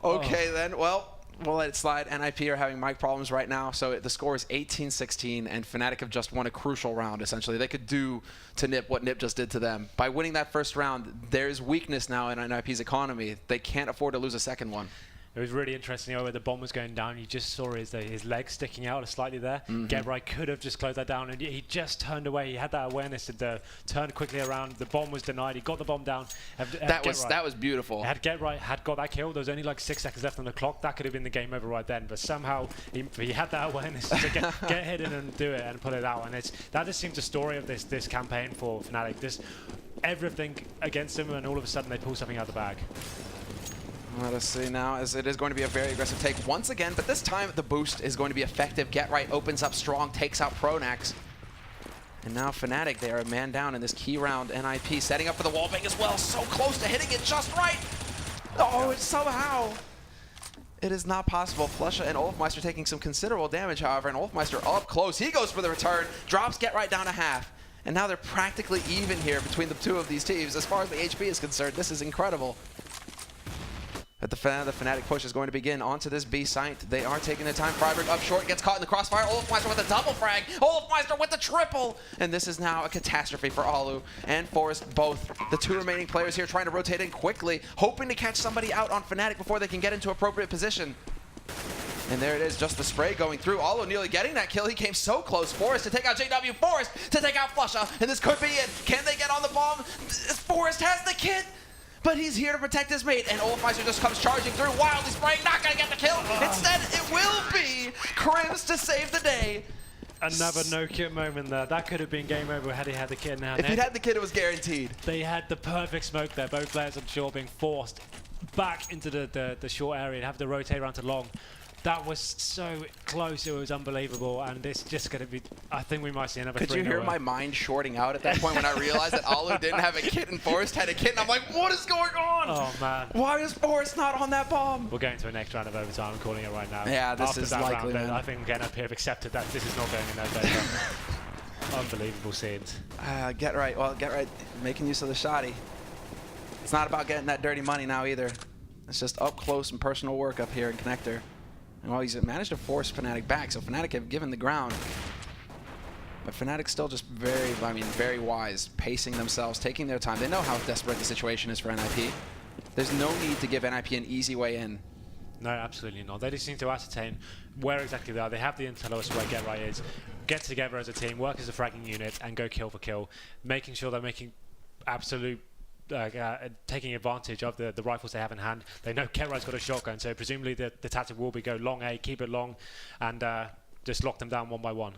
Okay, then. Well, we'll let it slide. NIP are having mic problems right now, so the score is 18-16, and Fnatic have just won a crucial round, essentially. They could do to Nip what Nip just did to them. By winning that first round, there's weakness now in NIP's economy. They can't afford to lose a second one. It was really interesting where the bomb was going down. You just saw his legs sticking out slightly there. Get Right could have just closed that down, and he just turned away. He had that awareness to turn quickly around. The bomb was denied. He got the bomb down. That was beautiful. Had Get Right had got that kill, there was only like 6 seconds left on the clock. That could have been the game over right then. But somehow he had that awareness to get hidden and do it and pull it out. And that just seems a story of this campaign for Fnatic. Just everything against him, and all of a sudden they pull something out of the bag. Let us see now, as it is going to be a very aggressive take once again, but this time the boost is going to be effective. Get Right opens up strong, takes out Pronax. And now Fnatic, they are a man down in this key round. NIP setting up for the wallbang as well, so close to hitting it just right. Oh, it's somehow. It is not possible. Flusha and Overpass taking some considerable damage, however, and Overpass up close. He goes for the return, drops Get Right down to half. And now they're practically even here between the two of these teams. As far as the HP is concerned, this is incredible. But the Fnatic push is going to begin onto this B site. They are taking their time. Freiberg up short, gets caught in the crossfire. Olafmeister with a double frag. Olafmeister with the triple. And this is now a catastrophe for Alu and Forest, both. The two remaining players here trying to rotate in quickly, hoping to catch somebody out on Fnatic before they can get into appropriate position. And there it is, just the spray going through. Alu nearly getting that kill. He came so close. Forest to take out JW. Forest to take out Flusha. And this could be it. Can they get on the bomb? Forest has the kit. But he's here to protect his mate, and Overpass just comes charging through, wildly spraying, not gonna get the kill. Instead, it will be Crims to save the day. Another no-kit moment there. That could have been game over had he had the kit in hand. If he'd had the kit, it was guaranteed. They had the perfect smoke there. Both players on short being forced back into the short area and have to rotate around to long. That was so close, it was unbelievable, and it's just going to be, I think we might see another 3-0. Could you hear my mind shorting out at that point when I realized that Alu didn't have a kit and Forrest had a kit, and I'm like, what is going on? Oh, man. Why is Forrest not on that bomb? We're going to a next round of overtime, I'm calling it right now. Yeah, this After is that likely, round, man. I think Get Up here have accepted that this is not going in their favor. Unbelievable scenes. Get Right, well, Get Right making use of the shoddy. It's not about getting that dirty money now either. It's just up close and personal work up here in Connector. And well, he's managed to force Fnatic back, so Fnatic have given the ground. But Fnatic still just very wise, pacing themselves, taking their time. They know how desperate the situation is for NIP. There's no need to give NIP an easy way in. No, absolutely not. They just need to ascertain where exactly they are. They have the intel as to where Get Right is. Get together as a team, work as a fragging unit, and go kill for kill, making sure they're making absolute taking advantage of the rifles they have in hand. They know Get Right's got a shotgun, so presumably the tactic will be go long A, keep it long, and just lock them down one by one.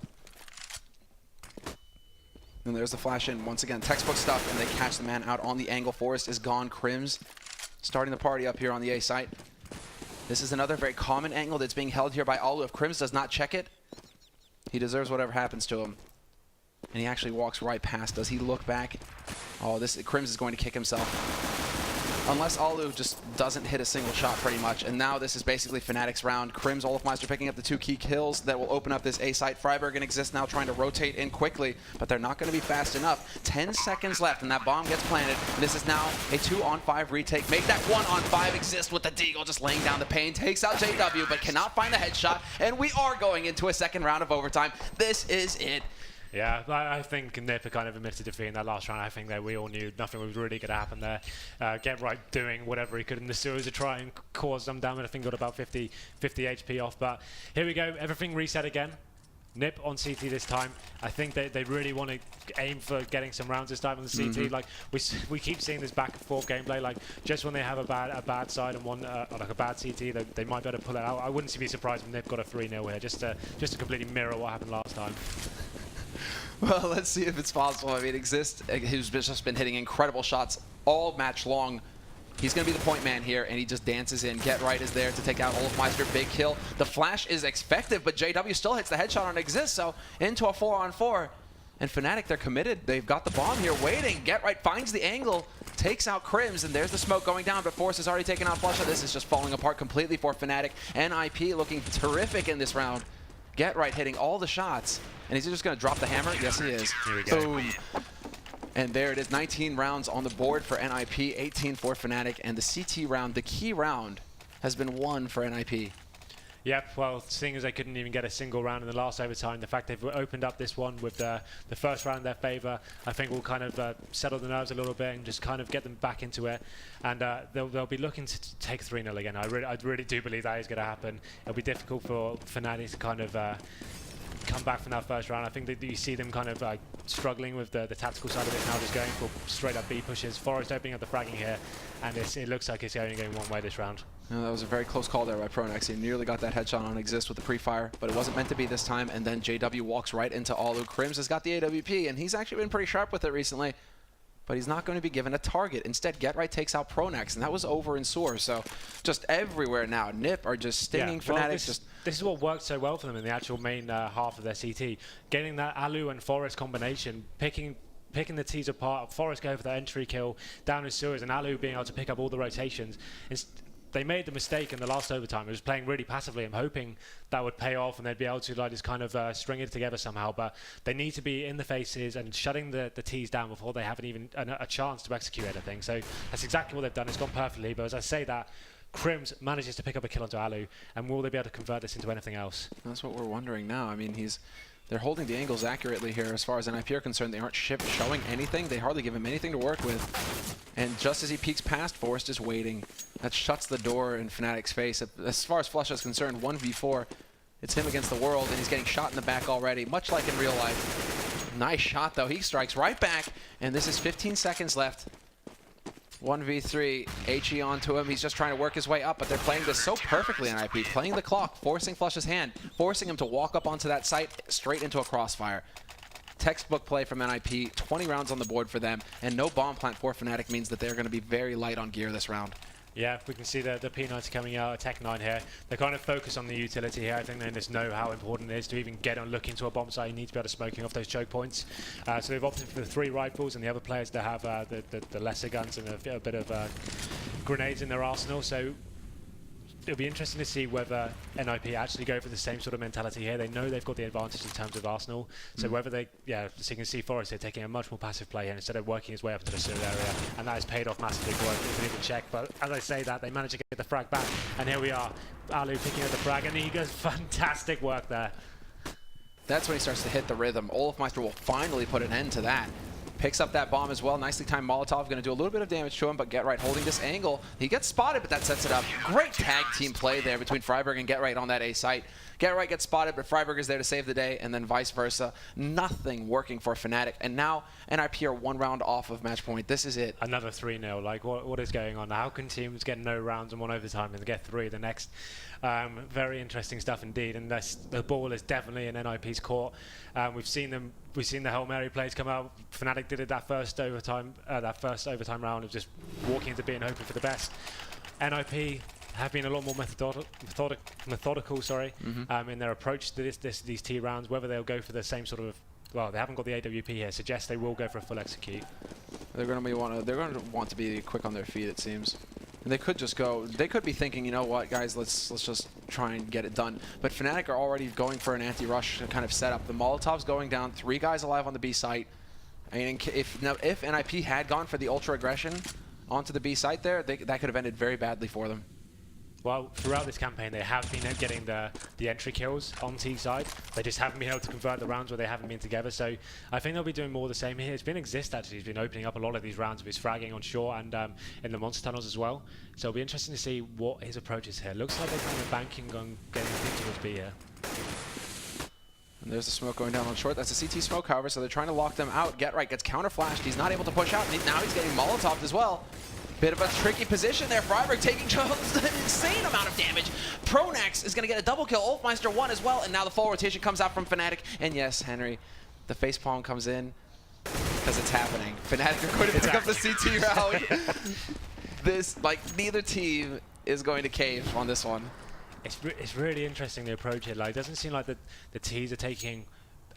And there's the flash in once again. Textbook stuff, and they catch the man out on the angle. Forest is gone. Crims starting the party up here on the A site. This is another very common angle that's being held here by Alu. If Crims does not check it, he deserves whatever happens to him. And he actually walks right past. Does he look back? Oh, Crims is going to kick himself. Unless Alu just doesn't hit a single shot pretty much. And now this is basically Fnatic's round. Crims, Olafmeister picking up the 2 key kills that will open up this A site. Freiberg and Exist now trying to rotate in quickly, but they're not going to be fast enough. 10 seconds left and that bomb gets planted. And this is now a 2-on-5 retake. Make that 1-on-5. Exist with the Deagle just laying down the pain. Takes out JW, but cannot find the headshot. And we are going into a second round of overtime. This is it. Yeah, I think Nip kind of admitted defeat in that last round. I think that we all knew nothing was really going to happen there. Get Right doing whatever he could in the series to try and cause them damage. I think got about 50 HP off. But here we go. Everything reset again. Nip on CT this time. I think they really want to aim for getting some rounds this time on the CT. Like we keep seeing this back and forth gameplay. Like just when they have a bad side and one like a bad CT, they might be able to pull it out. I wouldn't be surprised if Nip got a 3-0 here, just to completely mirror what happened last time. Well, let's see if it's possible. I mean, Exist, who's just been hitting incredible shots all match long. He's going to be the point man here, and he just dances in. Get Right is there to take out Olofmeister. Big kill. The flash is effective, but JW still hits the headshot on Exist, so into a 4-on-4. And Fnatic, they're committed. They've got the bomb here waiting. Get Right finds the angle, takes out Crims, and there's the smoke going down, but Force has already taken out Flusha. This is just falling apart completely for Fnatic. NIP looking terrific in this round. Get Right hitting all the shots. And is he just going to drop the hammer? Yes, he is. Here we go. Boom. And there it is, 19 rounds on the board for NIP, 18 for Fnatic, and the CT round, the key round, has been won for NIP. Yep, well, seeing as they couldn't even get a single round in the last overtime, the fact they've opened up this one with the first round in their favour, I think will kind of settle the nerves a little bit and just kind of get them back into it. And they'll be looking to take 3-0 again. I really do believe that is going to happen. It'll be difficult for Fnatic to kind of come back from that first round. I think that you see them kind of struggling with the tactical side of it now, just going for straight up B pushes. Forest opening up the fragging here, and it looks like it's only going one way this round. No, that was a very close call there by Pronex. He nearly got that headshot on Exist with the pre-fire, but it wasn't meant to be this time. And then JW walks right into Alu. Crims has got the AWP, and he's actually been pretty sharp with it recently. But he's not going to be given a target. Instead, Get Right takes out Pronex, and that was over in Soar. So just everywhere now, Nip are just stinging Fnatic. This is what worked so well for them in the actual main half of their CT. Getting that Alu and Forest combination, picking the T's apart, Forest going for the entry kill down in sewers, and Alu being able to pick up all the rotations. They made the mistake in the last overtime. It was playing really passively. I'm hoping that would pay off and they'd be able to like just kind of string it together somehow. But they need to be in the faces and shutting the T's down before they have even a chance to execute anything. So that's exactly what they've done. It's gone perfectly. But as I say that, Crims manages to pick up a kill onto Alu, and will they be able to convert this into anything else? That's what we're wondering now. I mean, they're holding the angles accurately here as far as NIP are concerned. They aren't showing anything. They hardly give him anything to work with. And just as he peeks past, Forrest is waiting. That shuts the door in Fnatic's face. As far as Flusha is concerned, 1v4. It's him against the world, and he's getting shot in the back already, much like in real life. Nice shot, though. He strikes right back, and this is 15 seconds left. 1v3, HE onto him. He's just trying to work his way up, but they're playing this so perfectly in IP. Playing the clock, forcing Flusha's hand, forcing him to walk up onto that site straight into a crossfire. Textbook play from NIP, 20 rounds on the board for them, and no bomb plant for Fnatic means that they're going to be very light on gear this round. Yeah, we can see the P90 coming out, Tech 9 here. They kind of focus on the utility here. I think they just know how important it is to even get on, look into a bomb site. You need to be able to smoking off those choke points. So they've opted for the 3 rifles, and the other players to have the lesser guns and a bit of grenades in their arsenal. So it'll be interesting to see whether NIP actually go for the same sort of mentality here. They know they've got the advantage in terms of arsenal. So whether they, so you can see Forrest here taking a much more passive play here instead of working his way up into the sewer area. And that has paid off massively for him. You can even check. But as I say that, they manage to get the frag back. And here we are. Alu picking up the frag. And he goes fantastic work there. That's when he starts to hit the rhythm. Olofmeister will finally put an end to that. Picks up that bomb as well. Nicely timed Molotov. Going to do a little bit of damage to him, but Get Right holding this angle. He gets spotted, but that sets it up. Great tag team play there between Freiburg and Get Right on that A site. Get Right gets spotted, but Freiburg is there to save the day, and then vice versa. Nothing working for Fnatic. And now NIP are 1 round off of match point. This is it. Another 3-0. Like, what is going on? How can teams get no rounds and 1 overtime and get 3 the next? Very interesting stuff indeed. And the ball is definitely in NIP's court. We've seen the Hail Mary plays come out. Fnatic did it that first overtime round of just walking into B and hoping for the best. NIP have been a lot more methodical, in their approach to these T rounds. Whether they'll go for the same sort of, well, they haven't got the AWP here. Suggests they will go for a full execute. They're going to want to be quick on their feet, it seems. And they could just go. They could be thinking, you know what, guys, let's just try and get it done. But Fnatic are already going for an anti-rush kind of setup. The Molotov's going down. 3 guys alive on the B site. I mean, if NIP had gone for the ultra aggression onto the B site there, that could have ended very badly for them. Well, throughout this campaign, they have been getting the entry kills on T side. They just haven't been able to convert the rounds where they haven't been together. So I think they'll be doing more of the same here. It's been Exist, actually. He's been opening up a lot of these rounds with his fragging on short and in the monster tunnels as well. So it'll be interesting to see what his approach is here. Looks like they're kind of banking on getting a pick towards B here. And there's the smoke going down on short. That's a CT smoke, however, so they're trying to lock them out. Get Right gets counter flashed. He's not able to push out, and now he's getting Molotoved as well. Bit of a tricky position there. Freiburg taking just an insane amount of damage. Pronax is going to get a double kill. Ulfmeister 1 as well, and now the full rotation comes out from Fnatic. And yes, Henry, the facepalm comes in because it's happening. Fnatic are going to pick up the CT rally. Neither team is going to cave on this one. It's really interesting the approach here. Like, it doesn't seem like the T's are taking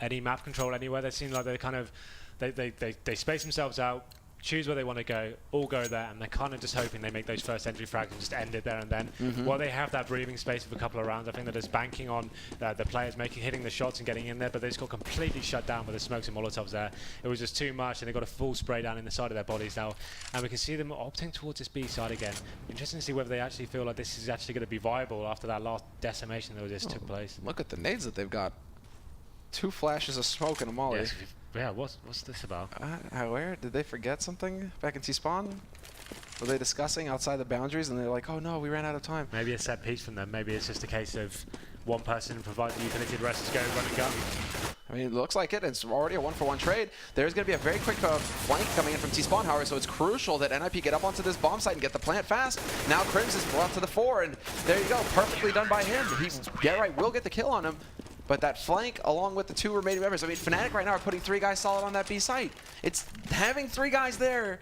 any map control anywhere. They seem like they're kind of they space themselves out, choose where they want to go, all go there, and they're kind of just hoping they make those first entry frags and just end it there and then. While they have that breathing space of a couple of rounds, I think they're just banking on the players hitting the shots and getting in there, but they just got completely shut down with the smokes and Molotovs there. It was just too much, and they got a full spray down in the side of their bodies now, and we can see them opting towards this B side again. Interesting to see whether they actually feel like this is actually going to be viable after that last decimation that just took place. Look at the nades that they've got. 2 flashes of smoke and a molly. Yes, yeah, what's this about? Where? Did they forget something back in T-spawn? Were they discussing outside the boundaries and they're like, oh no, we ran out of time? Maybe a set piece from them. Maybe it's just a case of one person provides the utility, the rest is go run and gun. I mean, it looks like it. It's already a 1-for-1 trade. There's going to be a very quick flank coming in from T-spawn, however, so it's crucial that NIP get up onto this bomb site and get the plant fast. Now Crims is brought to the fore, and there you go. Perfectly done by him. Get Right will get the kill on him. But that flank, along with the 2 remaining members, I mean, Fnatic right now are putting 3 guys solid on that B site. It's having 3 guys there.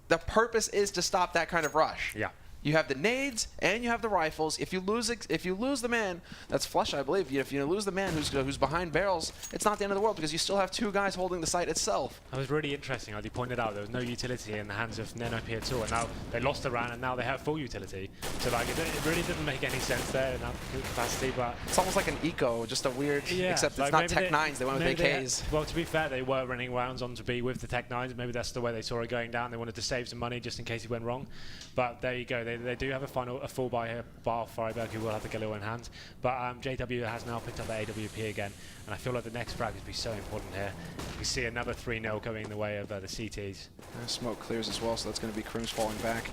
The purpose is to stop that kind of rush. Yeah. You have the nades and you have the rifles. If you lose the man, that's Flush, I believe. If you lose the man who's behind barrels, it's not the end of the world because you still have 2 guys holding the site itself. That was really interesting, as you pointed out. There was no utility in the hands of NIP at all, and now they lost the round, and now they have full utility. So like, it really didn't make any sense there in that capacity. But it's almost like an eco, just a weird. Yeah, except it's not Tech 9s. They went with AKs. Well, to be fair, they were running rounds on to be with the Tech 9s. Maybe that's the way they saw it going down. They wanted to save some money just in case it went wrong. But there you go. They do have a full buy here, bar Freiburg, who will have the Galil in hand. But JW has now picked up the AWP again, and I feel like the next frag is be so important here. We see another 3-0 going in the way of the CTs. Smoke clears as well, so that's going to be Crims falling back.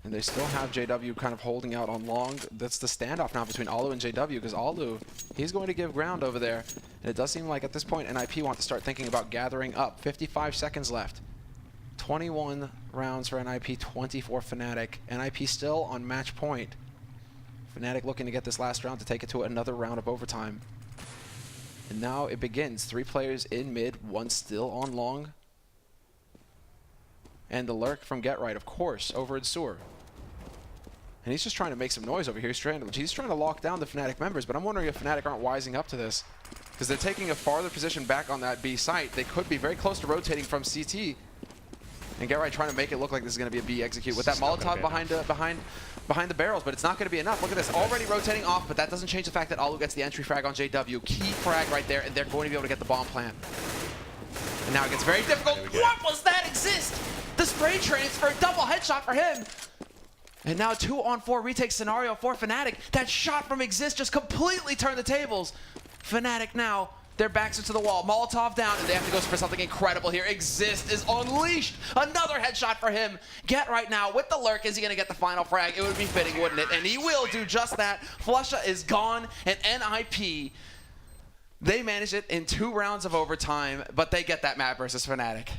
And they still have JW kind of holding out on long. That's the standoff now between Alu and JW, because Alu, he's going to give ground over there. And it does seem like at this point NIP want to start thinking about gathering up. 55 seconds left. 21 rounds for NIP, 24 Fnatic. NIP still on match point. Fnatic looking to get this last round to take it to another round of overtime. And now it begins. 3 players in mid, 1 still on long. And the lurk from Get Right, of course, over in sewer. And he's just trying to make some noise over here. He's trying to lock down the Fnatic members, but I'm wondering if Fnatic aren't wising up to this. Because they're taking a farther position back on that B site. They could be very close to rotating from CT. And Get Right trying to make it look like this is going to be a B execute with that Molotov behind the barrels, but it's not going to be enough. Look at this, already rotating off, but that doesn't change the fact that Alu gets the entry frag on JW. Key frag right there, and they're going to be able to get the bomb plant. And now it gets very difficult. What was that exist? The spray transfer, double headshot for him. And now 2-on-4 retake scenario for Fnatic. That shot from Exist just completely turned the tables. Fnatic now, their backs are to the wall. Molotov down, and they have to go for something incredible here. Exist is unleashed. Another headshot for him. Get Right now with the lurk. Is he going to get the final frag? It would be fitting, wouldn't it? And he will do just that. Flusha is gone, and NIP, they manage it in 2 rounds of overtime, but they get that map versus Fnatic.